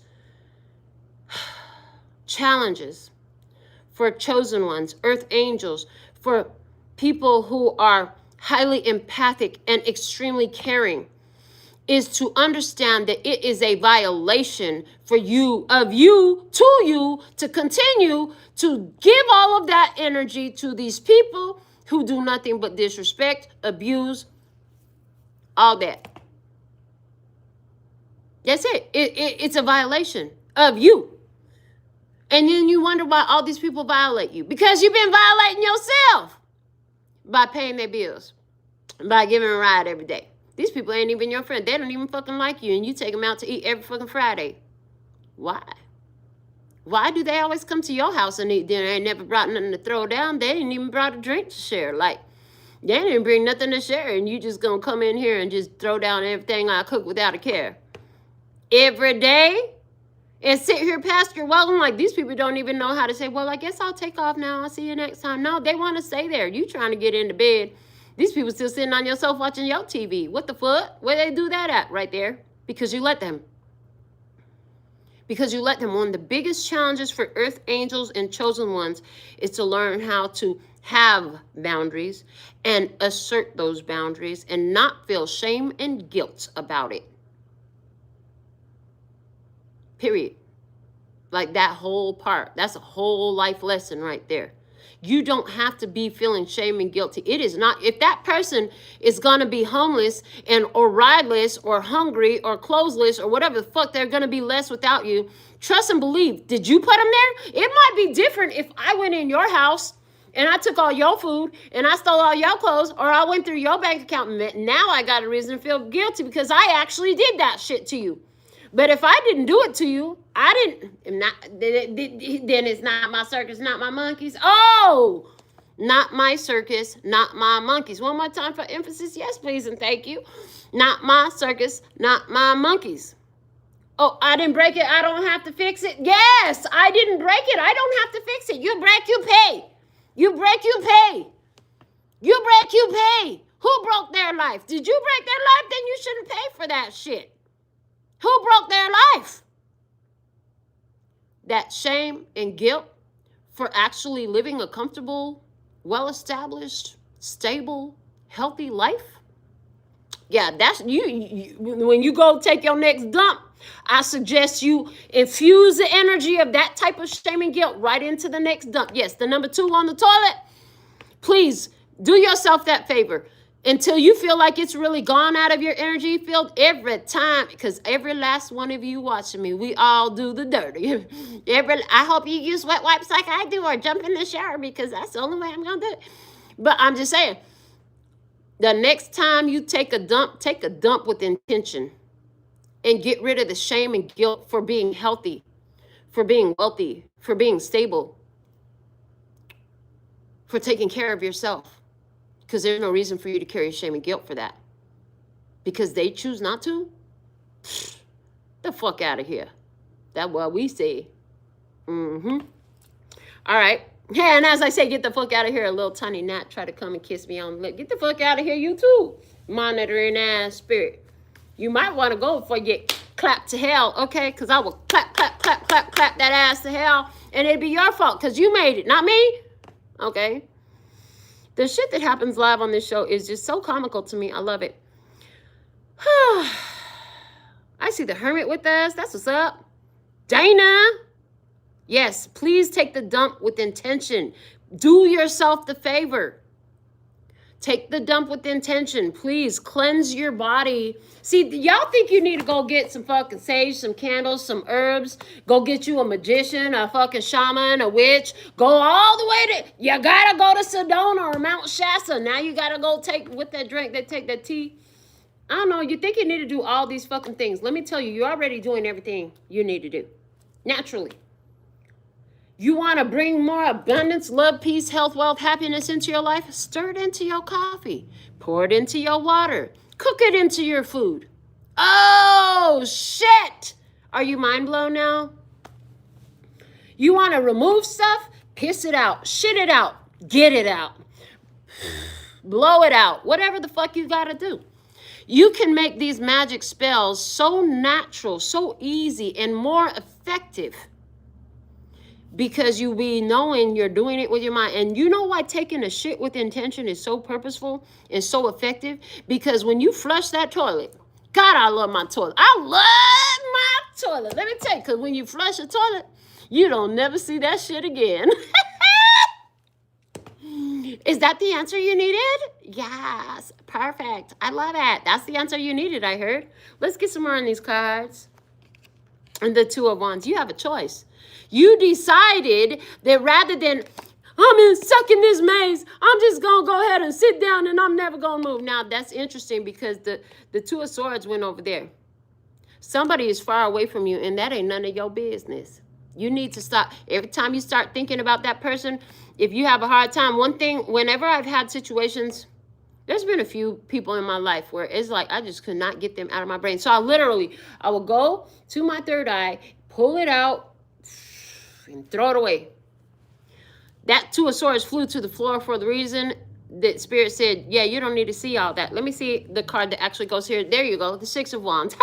Speaker 1: challenges for chosen ones, earth angels, for people who are highly empathic and extremely caring, is to understand that it is a violation for you to continue to give all of that energy to these people who do nothing but disrespect, abuse, all that. That's it. It's a violation of you. And then you wonder why all these people violate you. Because you've been violating yourself by paying their bills. by giving a ride every day. These people ain't even your friend. They don't even fucking like you, and you take them out to eat every fucking Friday. Why? Why do they always come to your house and eat dinner? They ain't never brought nothing to throw down. They ain't even brought a drink to share. Like, they didn't bring nothing to share, and you just gonna come in here and just throw down everything I cook without a care. Every day? And sit here past your welcome. Like, these people don't even know how to say, well, I guess I'll take off now. I'll see you next time. No, they want to stay there. You trying to get into bed. These people still sitting on your sofa watching your TV. What the fuck? Where they do that at? Right there. Because you let them. Because you let them. One of the biggest challenges for earth angels and chosen ones is to learn how to have boundaries and assert those boundaries and not feel shame and guilt about it. Period. Like, that whole part. That's a whole life lesson right there. You don't have to be feeling shame and guilty. It is not. If that person is going to be homeless and or rideless or hungry or clothesless or whatever the fuck, they're going to be less without you. Trust and believe. Did you put them there? It might be different if I went in your house and I took all your food and I stole all your clothes, or I went through your bank account and now I got a reason to feel guilty because I actually did that shit to you. But if I didn't do it to you, then it's not my circus, not my monkeys. Oh, not my circus, not my monkeys. One more time for emphasis. Yes, please, and thank you. Not my circus, not my monkeys. Oh, I didn't break it. I don't have to fix it. Yes, I didn't break it. I don't have to fix it. You break, you pay. You break, you pay. You break, you pay. Who broke their life? Did you break their life? Then you shouldn't pay for that shit. Who broke their life? That shame and guilt for actually living a comfortable, well-established, stable, healthy life. Yeah, that's you. When you go take your next dump, I suggest you infuse the energy of that type of shame and guilt right into the next dump. Yes, the number 2 on the toilet. Please do yourself that favor. Until you feel like it's really gone out of your energy field every time, because every last one of you watching me, we all do the dirty. I hope you use wet wipes like I do, or jump in the shower, because that's the only way I'm going to do it. But I'm just saying, the next time you take a dump with intention and get rid of the shame and guilt for being healthy, for being wealthy, for being stable, for taking care of yourself. Because there's no reason for you to carry shame and guilt for that. Because they choose not to? The fuck out of here. That's what we say. All right. Yeah, and as I say, get the fuck out of here. A little tiny gnat try to come and kiss me on the lip. Get the fuck out of here, you too. Monitoring ass spirit. You might want to go before you get clapped to hell, okay? Because I will clap that ass to hell. And it'd be your fault because you made it, not me. Okay? The shit that happens live on this show is just so comical to me. I love it. I see the hermit with us. That's what's up. Dana. Yes, please take the dump with intention. Do yourself the favor. Take the dump with intention. Please cleanse your body. See, y'all think you need to go get some fucking sage, some candles, some herbs. Go get you a magician, a fucking shaman, a witch. Go all the way to, you gotta go to Sedona or Mount Shasta. Now you gotta go take, with that drink, they take that tea. I don't know, you think you need to do all these fucking things. Let me tell you, you're already doing everything you need to do. Naturally. You want to bring more abundance, love, peace, health, wealth, happiness into your life? Stir it into your coffee. Pour it into your water. Cook it into your food. Oh, shit. Are you mind blown now? You want to remove stuff? Piss it out. Shit it out. Get it out. Blow it out. Whatever the fuck you got to do. You can make these magic spells so natural, so easy, and more effective. Because you be knowing you're doing it with your mind. And you know why taking a shit with intention is so purposeful and so effective? Because when you flush that toilet, God, I love my toilet. I love my toilet. Let me tell you, because when you flush a toilet, you don't never see that shit again. Is that the answer you needed? Yes, perfect. I love it. That's the answer you needed, I heard. Let's get some more on these cards. And the Two of Wands, you have a choice. You decided that rather than stuck in this maze. I'm just going to go ahead and sit down and I'm never going to move. Now, that's interesting because the Two of Swords went over there. Somebody is far away from you, and that ain't none of your business. You need to stop. Every time you start thinking about that person, if you have a hard time, one thing, whenever I've had situations, there's been a few people in my life where it's like I just could not get them out of my brain. So I will go to my third eye, pull it out, and throw it away. That Two of Swords flew to the floor for the reason that Spirit said, yeah, you don't need to see all that. Let me see the card that actually goes here. There you go, the Six of Wands.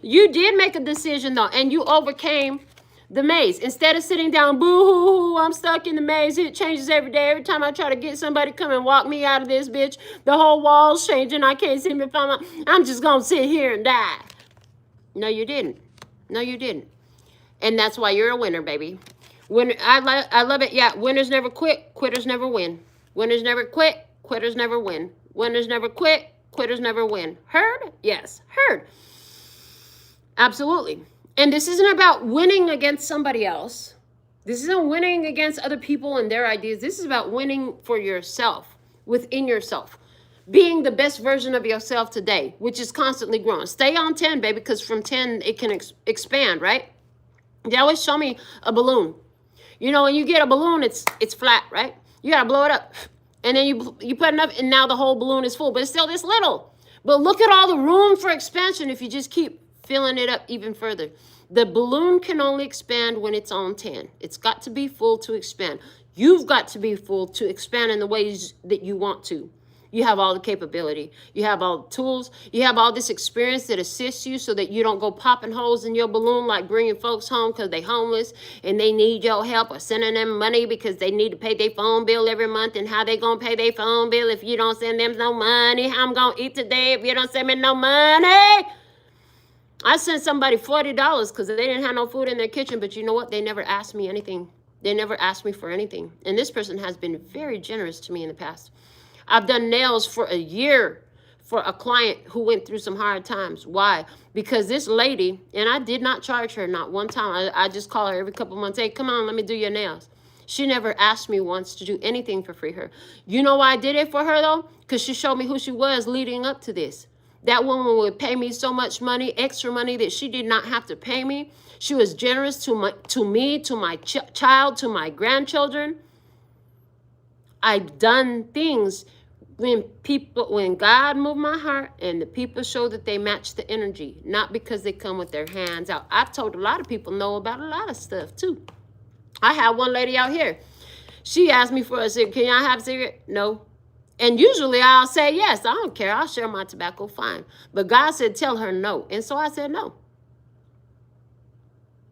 Speaker 1: You did make a decision, though, and you overcame the maze. Instead of sitting down, boo-hoo-hoo, I'm stuck in the maze. It changes every day. Every time I try to get somebody to come and walk me out of this bitch, the whole wall's changing. I can't seem to find my... I'm just going to sit here and die. No, you didn't. No, you didn't. And that's why you're a winner, baby. Winner, I love it. Yeah, winners never quit. Quitters never win. Winners never quit. Quitters never win. Winners never quit. Quitters never win. Heard? Yes, heard. Absolutely. And this isn't about winning against somebody else. This isn't winning against other people and their ideas. This is about winning for yourself, within yourself. Being the best version of yourself today, which is constantly growing. Stay on 10, baby, because from 10, it can expand, right? They always show me a balloon. You know, when you get a balloon, it's flat, right? You got to blow it up. And then you put enough, and now the whole balloon is full. But it's still this little. But look at all the room for expansion if you just keep filling it up even further. The balloon can only expand when it's on 10. It's got to be full to expand. You've got to be full to expand in the ways that you want to. You have all the capability. You have all the tools. You have all this experience that assists you so that you don't go popping holes in your balloon like bringing folks home because they homeless and they need your help, or sending them money because they need to pay their phone bill every month. And how they going to pay their phone bill if you don't send them no money? How I'm going to eat today if you don't send me no money? I sent somebody $40 because they didn't have no food in their kitchen. But you know what? They never asked me anything. They never asked me for anything. And this person has been very generous to me in the past. I've done nails for a year for a client who went through some hard times. Why? Because this lady, and I did not charge her not one time. I just call her every couple months. Hey, come on, let me do your nails. She never asked me once to do anything for free her. You know why I did it for her, though? Because she showed me who she was leading up to this. That woman would pay me so much money, extra money, that she did not have to pay me. She was generous to me, to my child, to my grandchildren. I've done things when God moved my heart and the people show that they match the energy, not because they come with their hands out. I've told a lot of people know about a lot of stuff too. I have one lady out here. She asked me for a cigarette. Can y'all have a cigarette? No. And usually I'll say yes. I don't care. I'll share my tobacco, fine. But God said tell her no. And so I said no.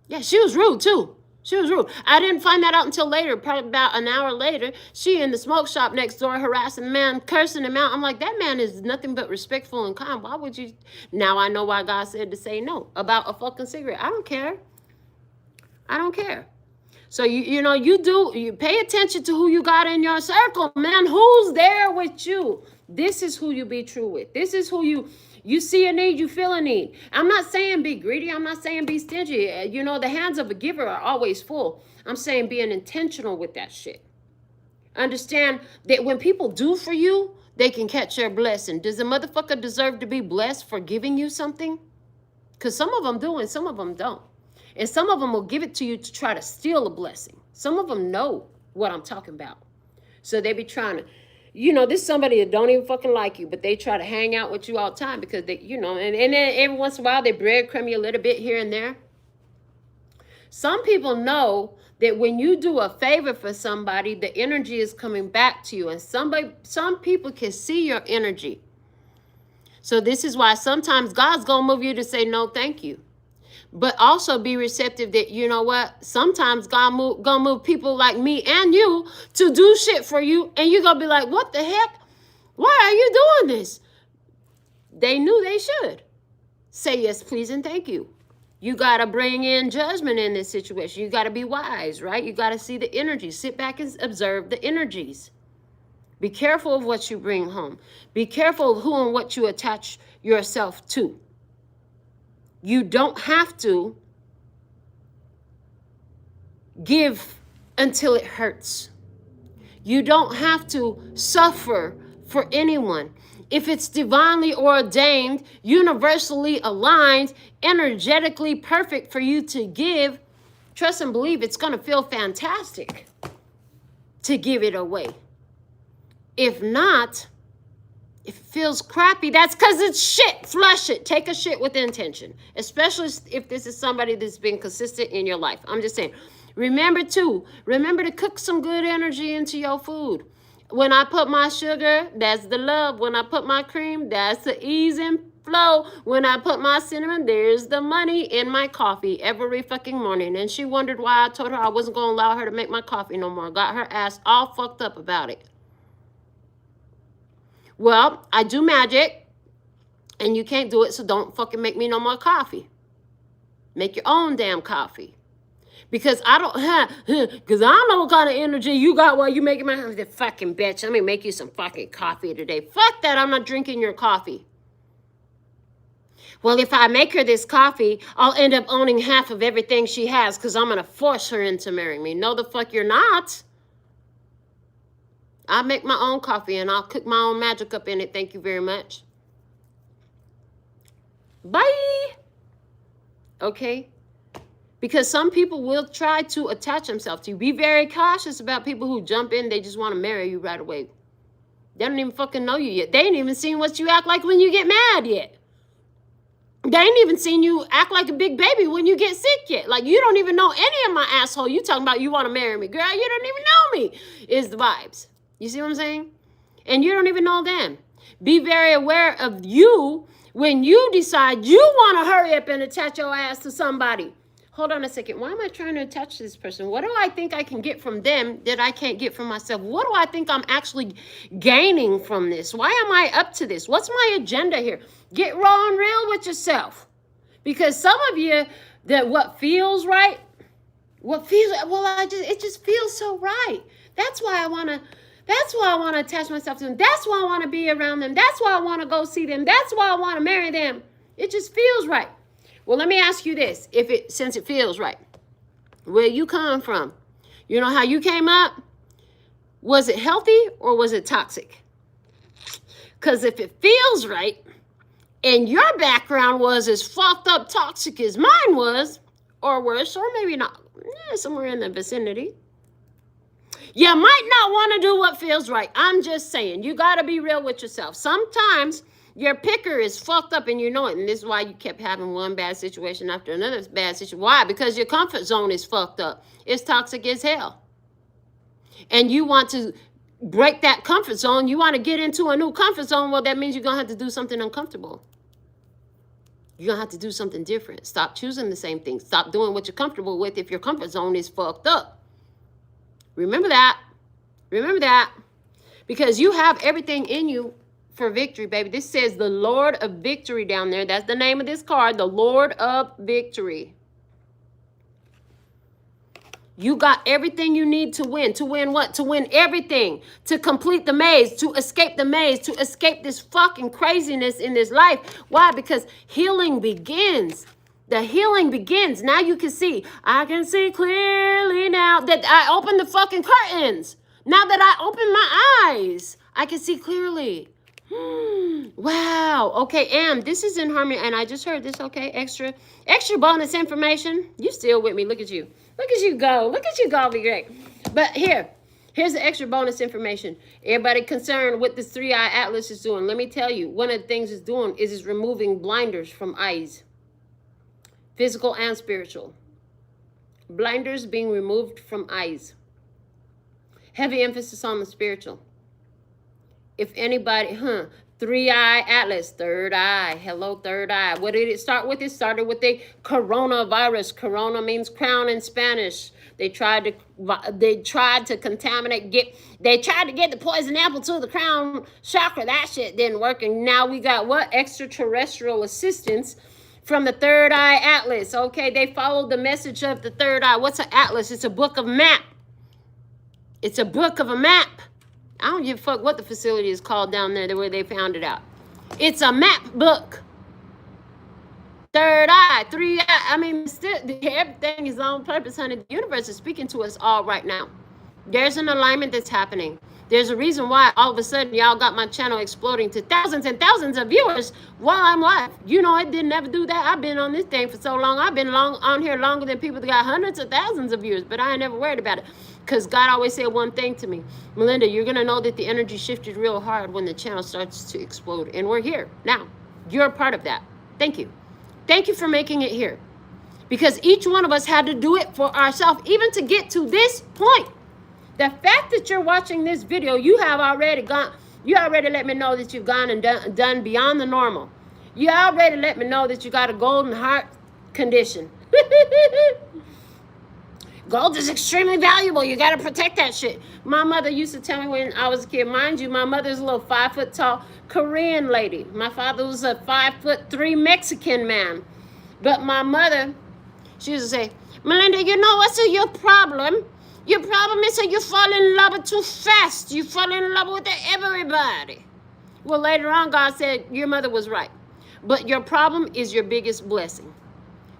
Speaker 1: Yeah, she was rude too. She was rude. I didn't find that out until later, probably about an hour later. She in the smoke shop next door harassing the man, cursing him out. I'm like, that man is nothing but respectful and kind. Why would you? Now I know why God said to say no about a fucking cigarette. I don't care. I don't care. So, you pay attention to who you got in your circle, man. Who's there with you? This is who you be true with. This is who you see a need, you feel a need. I'm not saying be greedy. I'm not saying be stingy. The hands of a giver are always full. I'm saying being intentional with that shit. Understand that when people do for you, they can catch their blessing. Does a motherfucker deserve to be blessed for giving you something? Because some of them do and some of them don't. And some of them will give it to you to try to steal a blessing. Some of them know what I'm talking about. So they be trying to, this is somebody that don't even fucking like you, but they try to hang out with you all the time because they, and then every once in a while they breadcrumb you a little bit here and there. Some people know that when you do a favor for somebody, the energy is coming back to you. And some people can see your energy. So this is why sometimes God's going to move you to say, no, thank you. But also be receptive that, you know what, sometimes God gonna move people like me and you to do shit for you. And you're going to be like, what the heck? Why are you doing this? They knew they should. Say yes, please, and thank you. You got to bring in judgment in this situation. You got to be wise, right? You got to see the energy. Sit back and observe the energies. Be careful of what you bring home. Be careful of who and what you attach yourself to. You don't have to give until it hurts. You don't have to suffer for anyone. If it's divinely ordained, universally aligned, energetically perfect for you to give, trust and believe it's going to feel fantastic to give it away. If not, if it feels crappy, that's because it's shit. Flush it. Take a shit with intention, especially if this is somebody that's been consistent in your life. I'm just saying. Remember to cook some good energy into your food. When I put my sugar, that's the love. When I put my cream, that's the ease and flow. When I put my cinnamon, there's the money in my coffee every fucking morning. And she wondered why I told her I wasn't going to allow her to make my coffee no more. Got her ass all fucked up about it. Well, I do magic, and you can't do it, so don't fucking make me no more coffee. Make your own damn coffee. Because I don't have, because I don't know what kind of energy you got while you making my fucking bitch. Let me make you some fucking coffee today. Fuck that, I'm not drinking your coffee. Well, if I make her this coffee, I'll end up owning half of everything she has because I'm going to force her into marrying me. No, the fuck you're not. I make my own coffee and I'll cook my own magic up in it. Thank you very much. Bye. Okay? Because some people will try to attach themselves to you. Be very cautious about people who jump in. They just want to marry you right away. They don't even fucking know you yet. They ain't even seen what you act like when you get mad yet. They ain't even seen you act like a big baby when you get sick yet. Like, you don't even know any of my asshole. You talking about you want to marry me. Girl, you don't even know me, is the vibes. You see what I'm saying? And you don't even know them. Be very aware of you when you decide you want to hurry up and attach your ass to somebody. Hold on a second. Why am I trying to attach to this person? What do I think I can get from them that I can't get from myself? What do I think I'm actually gaining from this? Why am I up to this? What's my agenda here? Get raw and real with yourself. Because some of you, that what feels right, it just feels so right. That's why I want to attach myself to them. That's why I want to be around them. That's why I want to go see them. That's why I want to marry them. It just feels right. Well, let me ask you this. Since it feels right, where you come from, you know how you came up? Was it healthy or was it toxic? Because if it feels right and your background was as fucked up toxic as mine was, or worse, or maybe not, somewhere in the vicinity, you might not want to do what feels right. I'm just saying, you got to be real with yourself. Sometimes your picker is fucked up and you know it. And this is why you kept having one bad situation after another bad situation. Why? Because your comfort zone is fucked up. It's toxic as hell. And you want to break that comfort zone. You want to get into a new comfort zone. Well, that means you're going to have to do something uncomfortable. You're going to have to do something different. Stop choosing the same thing. Stop doing what you're comfortable with if your comfort zone is fucked up. Remember that. Remember that. Because you have everything in you for victory, baby. This says the Lord of Victory down there. That's the name of this card, the Lord of Victory. You got everything you need to win. To win what? To win everything. To complete the maze. To escape the maze. To escape this fucking craziness in this life. Why? Because healing begins. The healing begins. Now you can see. I can see clearly now that I opened the fucking curtains. Now that I opened my eyes, I can see clearly. Wow. Okay, and this is in harmony. And I just heard this, okay? Extra bonus information. You still with me. Look at you. Look at you go. Look at you go. Be great. But here's the extra bonus information. Everybody concerned what this 3-eye atlas is doing. Let me tell you, one of the things it's doing is it's removing blinders from eyes. Physical and spiritual. Blinders being removed from eyes. Heavy emphasis on the spiritual. If anybody, 3-eye atlas, third eye. Hello, third eye. What did it start with? It started with the coronavirus. Corona means crown in Spanish. They tried to contaminate, they tried to get the poison apple to the crown chakra. That shit didn't work. And now we got what? Extraterrestrial assistance from the third eye atlas. Okay, they followed the message of the third eye. What's an atlas? It's a book of map. It's a book of a map. I don't give a fuck what the facility is called down there, the way they found it out. It's a map book. Third eye, 3-eye. I mean, still, everything is on purpose, honey. The universe is speaking to us all right now. There's an alignment that's happening. There's a reason why all of a sudden y'all got my channel exploding to thousands and thousands of viewers while I'm live. You know, it didn't ever do that. I've been on this thing for so long. I've been on here longer than people that got hundreds of thousands of viewers, but I ain't never worried about it. Because God always said one thing to me, Melinda, you're going to know that the energy shifted real hard when the channel starts to explode. And we're here now. You're a part of that. Thank you. Thank you for making it here. Because each one of us had to do it for ourselves, even to get to this point. The fact that you're watching this video, you already let me know that you've gone and done beyond the normal. You already let me know that you got a golden heart condition. Gold is extremely valuable. You got to protect that shit. My mother used to tell me when I was a kid, mind you, my mother's a little 5 foot tall Korean lady. My father was a 5'3" Mexican man. But my mother, she used to say, Melinda, you know what's your problem? Your problem is that you fall in love with too fast. You fall in love with everybody. Well, later on, God said, your mother was right. But your problem is your biggest blessing.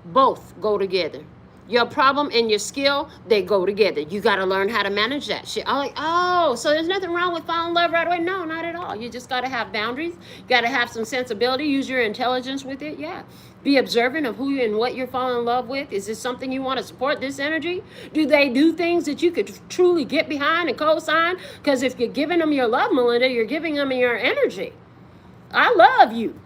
Speaker 1: Both go together. Your problem and your skill, they go together. You got to learn how to manage that shit. I'm like, oh, so there's nothing wrong with falling in love right away? No, not at all. You just got to have boundaries. Got to have some sensibility. Use your intelligence with it. Yeah. Be observant of who and what you're falling in love with. Is this something you want to support, this energy? Do they do things that you could truly get behind and co-sign? Because if you're giving them your love, Melinda, you're giving them your energy. I love you.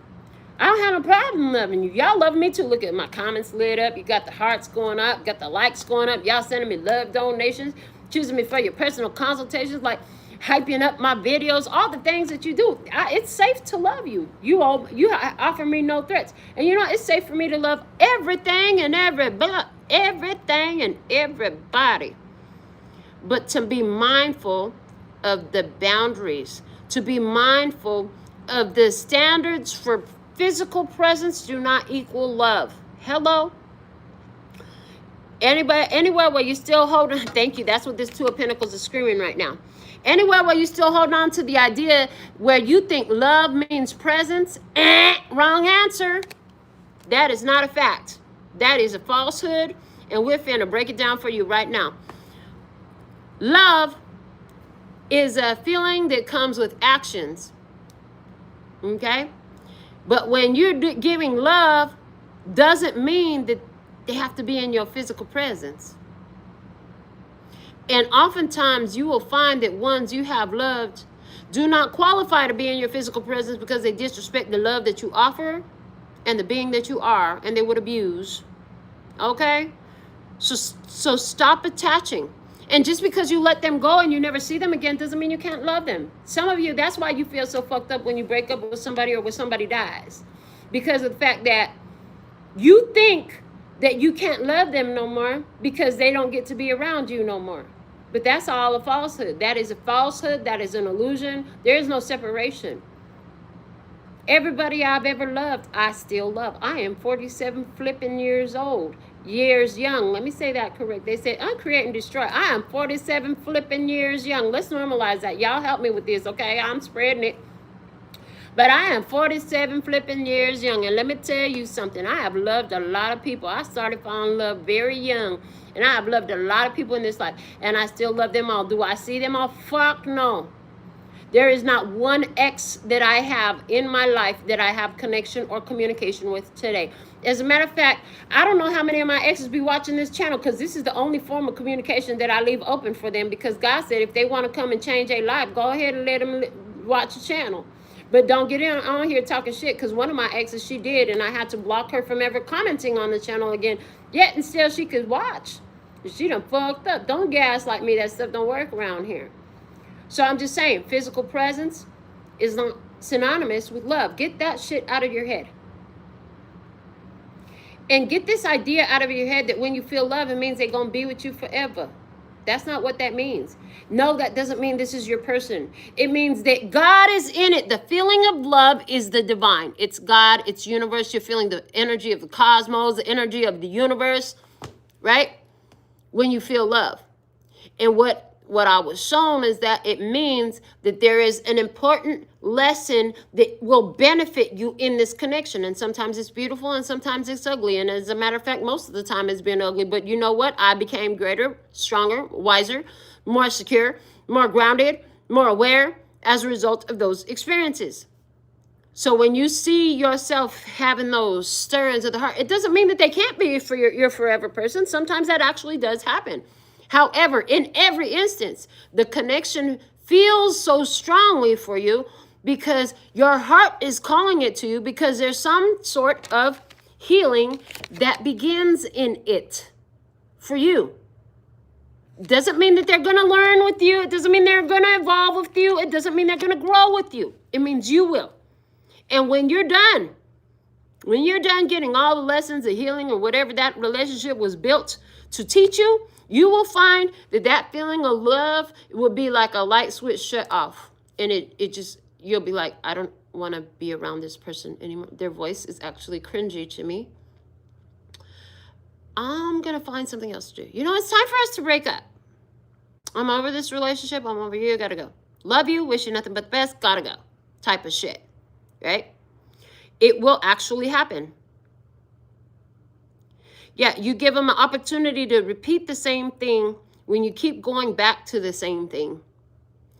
Speaker 1: I don't have no problem loving you. Y'all love me too. Look at my comments lit up. You got the hearts going up. Got the likes going up. Y'all sending me love donations. Choosing me for your personal consultations. Like hyping up my videos. All the things that you do. It's safe to love you. You offer me no threats. And you know, it's safe for me to love everything and everybody. Everything and everybody. But to be mindful of the boundaries. To be mindful of the standards for physical presence do not equal love. Hello? Anywhere where you still hold on, thank you, that's what this Two of Pentacles is screaming right now. Anywhere where you still hold on to the idea where you think love means presence, wrong answer. That is not a fact. That is a falsehood, and we're finna break it down for you right now. Love is a feeling that comes with actions. Okay? But when you're giving love, doesn't mean that they have to be in your physical presence. And oftentimes you will find that ones you have loved do not qualify to be in your physical presence because they disrespect the love that you offer and the being that you are, and they would abuse. Okay? So stop attaching. And just because you let them go and you never see them again doesn't mean you can't love them. Some of you, that's why you feel so fucked up when you break up with somebody or when somebody dies. Because of the fact that you think that you can't love them no more because they don't get to be around you no more. But that's all a falsehood. That is a falsehood. That is an illusion. There is no separation. Everybody I've ever loved, I still love. I am 47 flipping years old. Years young. Let me say that correct. They said, uncreate and destroy. I am 47 flipping years young. Let's normalize that. Y'all help me with this, okay? I'm spreading it. But I am 47 flipping years young. And let me tell you something. I have loved a lot of people. I started falling in love very young. And I have loved a lot of people in this life. And I still love them all. Do I see them all? Fuck no. There is not one ex that I have in my life that I have connection or communication with today. As a matter of fact, I don't know how many of my exes be watching this channel because this is the only form of communication that I leave open for them, because God said if they want to come and change their life, go ahead and let them watch the channel. But don't get on here talking shit, because one of my exes, she did, and I had to block her from ever commenting on the channel again. Yet and still she could watch. She done fucked up. Don't gaslight me. That stuff don't work around here. So I'm just saying, physical presence is not synonymous with love. Get that shit out of your head. And get this idea out of your head that when you feel love, it means they're going to be with you forever. That's not what that means. No, that doesn't mean this is your person. It means that God is in it. The feeling of love is the divine. It's God. It's universe. You're feeling the energy of the cosmos, the energy of the universe, right? When you feel love. And what what I was shown is that it means that there is an important lesson that will benefit you in this connection. And sometimes it's beautiful and sometimes it's ugly. And as a matter of fact, most of the time it's been ugly. But you know what? I became greater, stronger, wiser, more secure, more grounded, more aware as a result of those experiences. So when you see yourself having those stirrings of the heart, it doesn't mean that they can't be for your forever person. Sometimes that actually does happen. However, in every instance, the connection feels so strongly for you because your heart is calling it to you, because there's some sort of healing that begins in it for you. Doesn't mean that they're going to learn with you. It doesn't mean they're going to evolve with you. It doesn't mean they're going to grow with you. It means you will. And when you're done getting all the lessons of healing or whatever that relationship was built to teach you, you will find that that feeling of love will be like a light switch shut off. And it just, you'll be like, I don't want to be around this person anymore. Their voice is actually cringy to me. I'm going to find something else to do. You know, it's time for us to break up. I'm over this relationship. I'm over you. Gotta go. Love you. Wish you nothing but the best. Gotta go. Type of shit. Right? It will actually happen. Yeah, you give them an opportunity to repeat the same thing when you keep going back to the same thing.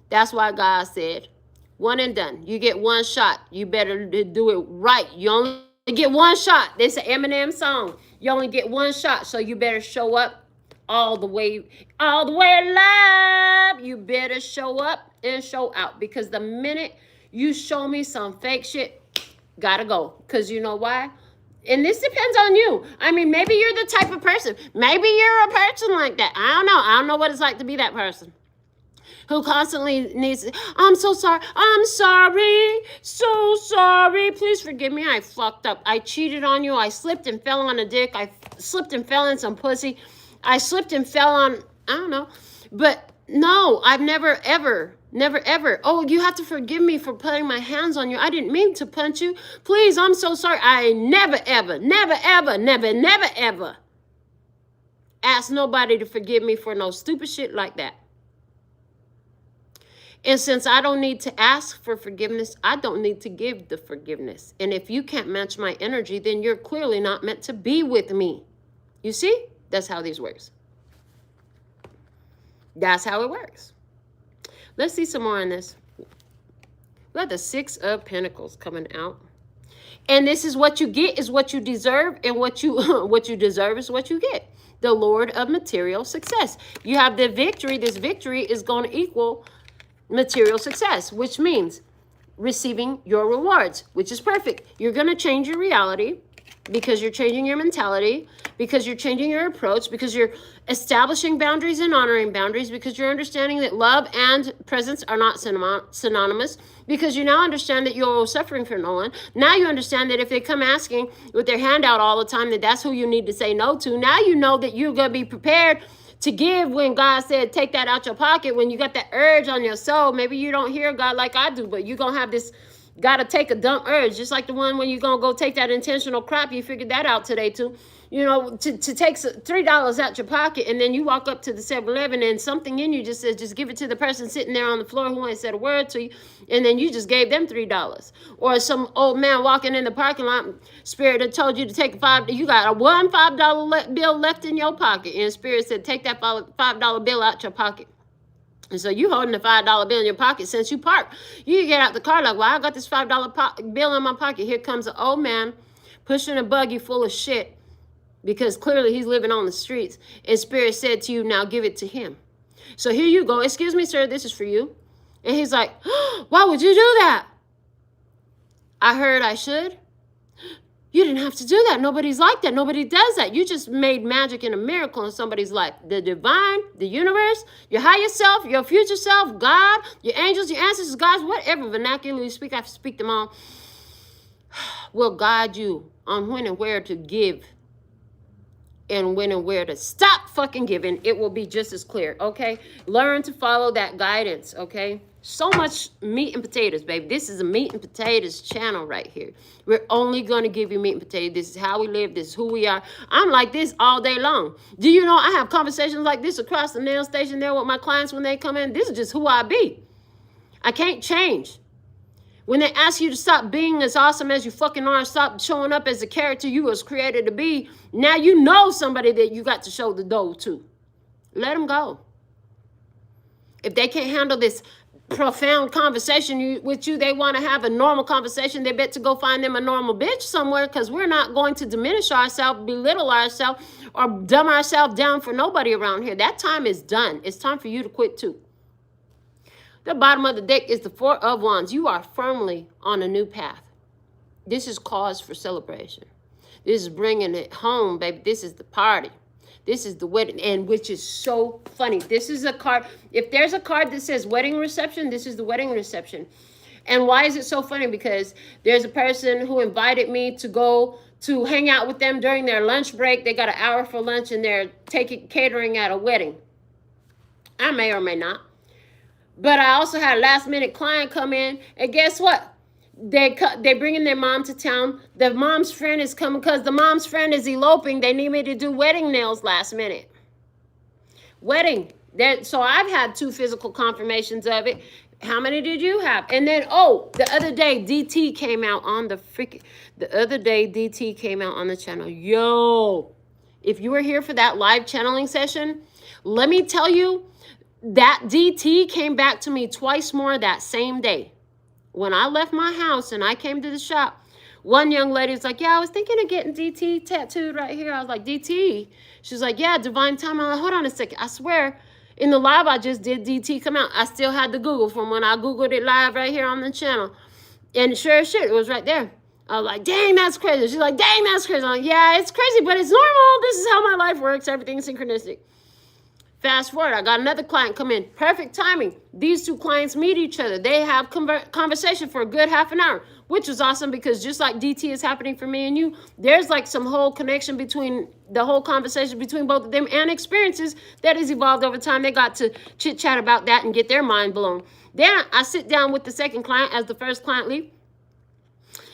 Speaker 1: That's why God said, one and done. You get one shot. You better do it right. You only get one shot. This is an Eminem song. You only get one shot, so you better show up all the way alive. You better show up and show out, because the minute you show me some fake shit, gotta go. Because you know why? And this depends on you. I mean, maybe you're the type of person. Maybe you're a person like that. I don't know. I don't know what it's like to be that person who constantly needs, I'm so sorry. I'm sorry. So sorry. Please forgive me. I fucked up. I cheated on you. I slipped and fell on a dick. I slipped and fell in some pussy. I slipped and fell on, I don't know. But no, I've never, ever. Oh, you have to forgive me for putting my hands on you. I didn't mean to punch you. Please, I'm so sorry. I never, ever ask nobody to forgive me for no stupid shit like that. And since I don't need to ask for forgiveness, I don't need to give the forgiveness. And if you can't match my energy, then you're clearly not meant to be with me. You see? That's how this works. That's how it works. Let's see some more on this. We got the Six of Pentacles coming out. And this is what you get is what you deserve, and what you deserve is what you get. The Lord of Material Success. You have the victory. This victory is going to equal material success, which means receiving your rewards, which is perfect. You're going to change your reality because you're changing your mentality, because you're changing your approach, because you're establishing boundaries and honoring boundaries, because you're understanding that love and presence are not synonymous, because you now understand that you're suffering for no one. Now you understand that if they come asking with their hand out all the time, that that's who you need to say no to. Now you know that you're going to be prepared to give when God said, take that out your pocket. When you got that urge on your soul, maybe you don't hear God like I do, but you're going to have this gotta take a dump urge, just like the one when you're gonna go take that intentional crap. You figured that out today too. You know, to take $3 out your pocket, and then you walk up to the 7-Eleven and something in you just says, just give it to the person sitting there on the floor who ain't said a word to you, and then you just gave them $3. Or some old man walking in the parking lot, Spirit had told you to take you got a $5 bill left in your pocket, and Spirit said, take that $5 bill out your pocket. And so you holding the $5 bill in your pocket since you parked. You get out the car like, well, I got this $5 bill in my pocket. Here comes an old man pushing a buggy full of shit, because clearly he's living on the streets. And Spirit said to you, now give it to him. So here you go. Excuse me, sir, this is for you. And he's like, oh, why would you do that? I heard I should. You didn't have to do that. Nobody's like that. Nobody does that. You just made magic and a miracle in somebody's life. The divine, the universe, your higher self, your future self, God, your angels, your ancestors, guys, whatever vernacular you speak, I speak them all, will guide you on when and where to give and when and where to stop fucking giving. It will be just as clear, okay? Learn to follow that guidance, okay? So much meat and potatoes, baby. This is a meat and potatoes channel right here. We're only going to give you meat and potatoes. This is how we live. This is who we are. I'm like this all day long. Do you know I have conversations like this across the nail station there with my clients when they come in? This is just who I be. I can't change. When they ask you to stop being as awesome as you fucking are, stop showing up as the character you was created to be, now you know somebody that you got to show the dough to. Let them go. If they can't handle this profound conversation with you, they want to have a normal conversation, they bet to go find them a normal bitch somewhere, because we're not going to diminish ourselves, belittle ourselves, or dumb ourselves down for nobody around here. That time is done. It's time for you to quit too. The bottom of the deck is the Four of Wands. You are firmly on a new path. This is cause for celebration. This is bringing it home, baby. This is the party. This is the wedding, and which is so funny. This is a card. If there's a card that says wedding reception, this is the wedding reception. And why is it so funny? Because there's a person who invited me to go to hang out with them during their lunch break. They got an hour for lunch, and they're catering at a wedding. I may or may not. But I also had a last minute client come in, and guess what? They bringing their mom to town. The mom's friend is coming because the mom's friend is eloping. They need me to do wedding nails last minute. Wedding. So I've had 2 physical confirmations of it. How many did you have? And then, the other day, DT came out on the channel. Yo, if you were here for that live channeling session, let me tell you, that DT came back to me twice more that same day. When I left my house and I came to the shop, one young lady was like, yeah, I was thinking of getting DT tattooed right here. I was like, DT? She's like, yeah, divine time. I'm like, hold on a second. I swear, in the live I just did, DT come out. I still had the Google from when I Googled it live right here on the channel. And sure as shit, it was right there. I was like, dang, that's crazy. She's like, dang, that's crazy. I'm like, yeah, it's crazy, but it's normal. This is how my life works. Everything's synchronistic. Fast forward, I got another client come in. Perfect timing. These 2 clients meet each other. They have conversation for a good half an hour, which was awesome because just like DT is happening for me and you, there's like some whole connection between the whole conversation between both of them and experiences that has evolved over time. They got to chit chat about that and get their mind blown. Then I sit down with the second client as the first client leave.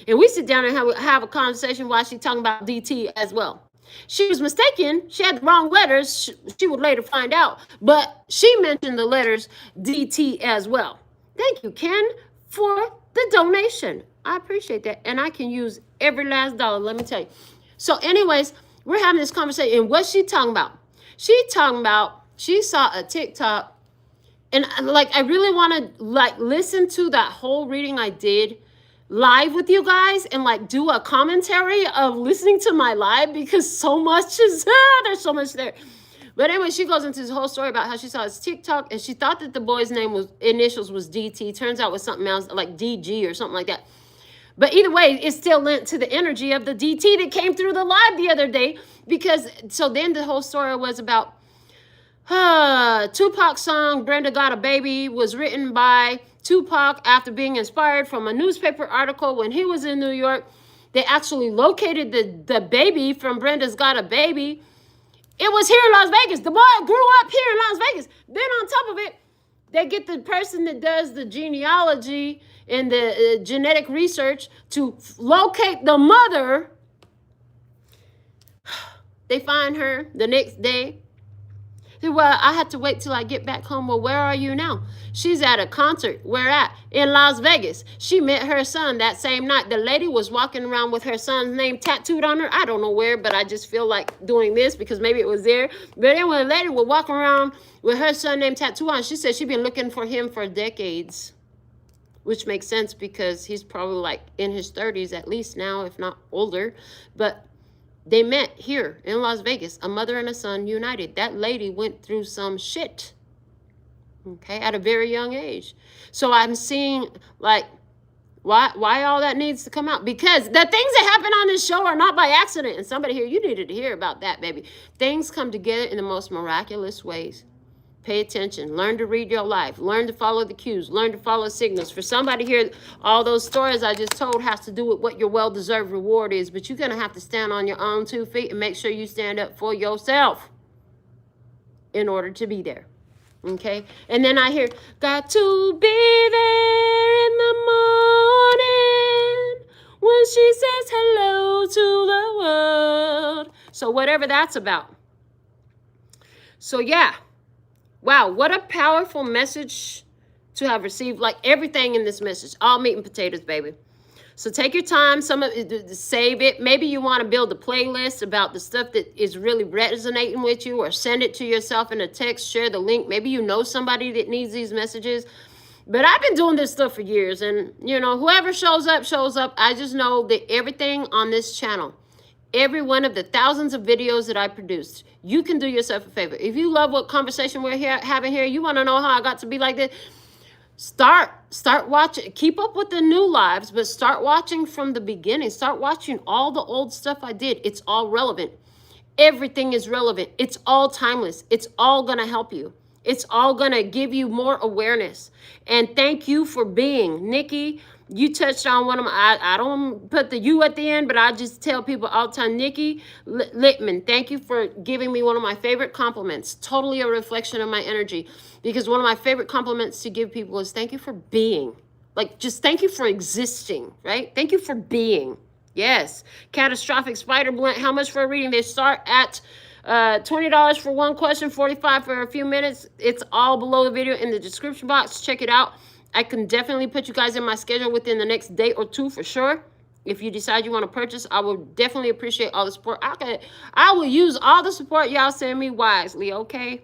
Speaker 1: And we sit down and have a conversation while she's talking about DT as well. She was mistaken. She had the wrong letters. She would later find out. But she mentioned the letters DT as well. Thank you, Ken, for the donation. I appreciate that. And I can use every last dollar, let me tell you. So anyways, we're having this conversation. And what's she talking about? She saw a TikTok. And like, I really want to like listen to that whole reading I did live with you guys and like do a commentary of listening to my live because so much is there's so much there. But anyway, she goes into this whole story about how she saw his TikTok and she thought that the boy's initials was DT. Turns out it was something else like DG or something like that. But either way, it's still linked to the energy of the DT that came through the live the other day. Because so then the whole story was about Tupac's song Brenda Got a Baby was written by Tupac after being inspired from a newspaper article when he was in New York. They actually located the baby from Brenda's Got a Baby. It was here in Las Vegas. The boy grew up here in Las Vegas. Then on top of it, they get the person that does the genealogy and the genetic research to locate the mother. They find her the next day. Well, I had to wait till I get back home. Well, where are you now? She's at a concert. Where at? In Las Vegas. She met her son that same night. The lady was walking around with her son's name tattooed on her. I don't know where, but I just feel like doing this because maybe it was there. But anyway, the lady was walking around with her son name tattooed on. She said she'd been looking for him for decades, which makes sense because he's probably like in his 30s at least now, if not older. But they met here in Las Vegas, a mother and a son united. That lady went through some shit, okay, at a very young age. So I'm seeing, like, why all that needs to come out? Because the things that happen on this show are not by accident. And somebody here, you needed to hear about that, baby. Things come together in the most miraculous ways. Pay attention. Learn to read your life. Learn to follow the cues. Learn to follow signals. For somebody here, all those stories I just told has to do with what your well-deserved reward is. But you're going to have to stand on your own 2 feet and make sure you stand up for yourself in order to be there. Okay? And then I hear, got to be there in the morning when she says hello to the world. So whatever that's about. So yeah. Wow, what a powerful message to have received. Like everything in this message, all meat and potatoes, baby. So take your time, some of it, save it. Maybe you want to build a playlist about the stuff that is really resonating with you, or send it to yourself in a text, share the link. Maybe you know somebody that needs these messages. But I've been doing this stuff for years, and you know, whoever shows up, shows up. I just know that everything on this channel, every one of the thousands of videos that I produced, you can do yourself a favor. If you love what conversation we're having here, you want to know how I got to be like this, start watching. Keep up with the new lives, but start watching from the beginning. Start watching all the old stuff I did. It's all relevant. Everything is relevant. It's all timeless. It's all going to help you. It's all going to give you more awareness. And thank you for being. Nikki, you touched on one of my, I don't put the you at the end, but I just tell people all the time, Nikki Littman, thank you for giving me one of my favorite compliments. Totally a reflection of my energy. Because one of my favorite compliments to give people is thank you for being. Like, just thank you for existing, right? Thank you for being. Yes. Catastrophic Spider Blunt, how much for a reading? They start at $20 for one question, $45 for a few minutes. It's all below the video in the description box. Check it out. I can definitely put you guys in my schedule within the next day or two for sure. If you decide you want to purchase, I will definitely appreciate all the support. I will use all the support y'all send me wisely, okay?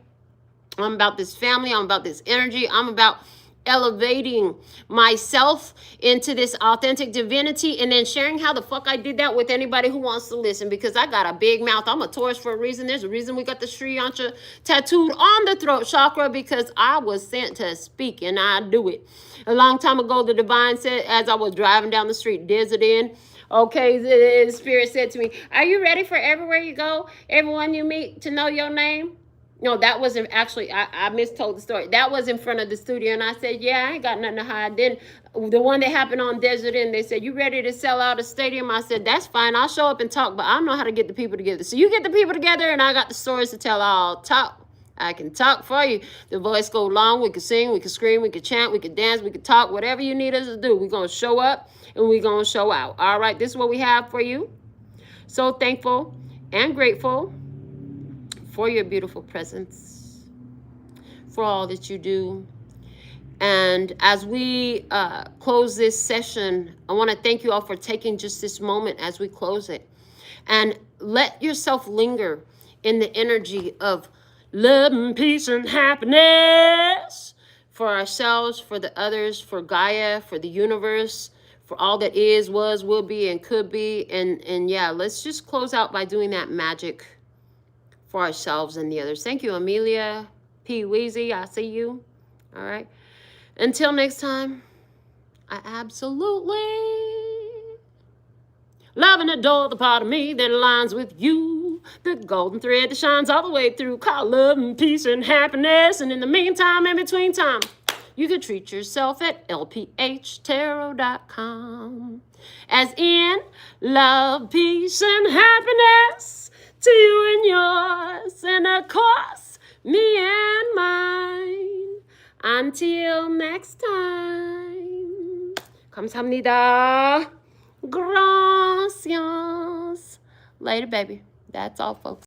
Speaker 1: I'm about this family. I'm about this energy. I'm about elevating myself into this authentic divinity, and then sharing how the fuck I did that with anybody who wants to listen, because I got a big mouth. I'm a Taurus for a reason. There's a reason we got the Sri Yantra tattooed on the throat chakra, because I was sent to speak, and I do it. A long time ago, the divine said, as I was driving down the street, Desert Inn, okay, the spirit said to me, are you ready for everywhere you go, everyone you meet to know your name? No, that wasn't actually, I mistold the story. That was in front of the studio. And I said, yeah, I ain't got nothing to hide. Then the one that happened on Desert Inn, they said, you ready to sell out a stadium? I said, that's fine. I'll show up and talk, but I don't know how to get the people together. So you get the people together, and I got the stories to tell. I'll talk. I can talk for you. The voice go long. We can sing. We can scream. We can chant. We can dance. We can talk. Whatever you need us to do, we're going to show up and we're going to show out. All right, this is what we have for you. So thankful and grateful for your beautiful presence, for all that you do. And as we close this session, I want to thank you all for taking just this moment as we close it. And let yourself linger in the energy of love and peace and happiness for ourselves, for the others, for Gaia, for the universe, for all that is, was, will be, and could be. And yeah, let's just close out by doing that magic for ourselves and the others. Thank you, Amelia P. Weezy. I see you. All right. Until next time, I absolutely love and adore the part of me that aligns with you. The golden thread that shines all the way through, called love and peace and happiness. And in the meantime, in between time, you can treat yourself at LPHtarot.com. As in, love, peace, and happiness to you and yours, and of course, me and mine. Until next time. 감사합니다. Gracias. Later, baby. That's all, folks.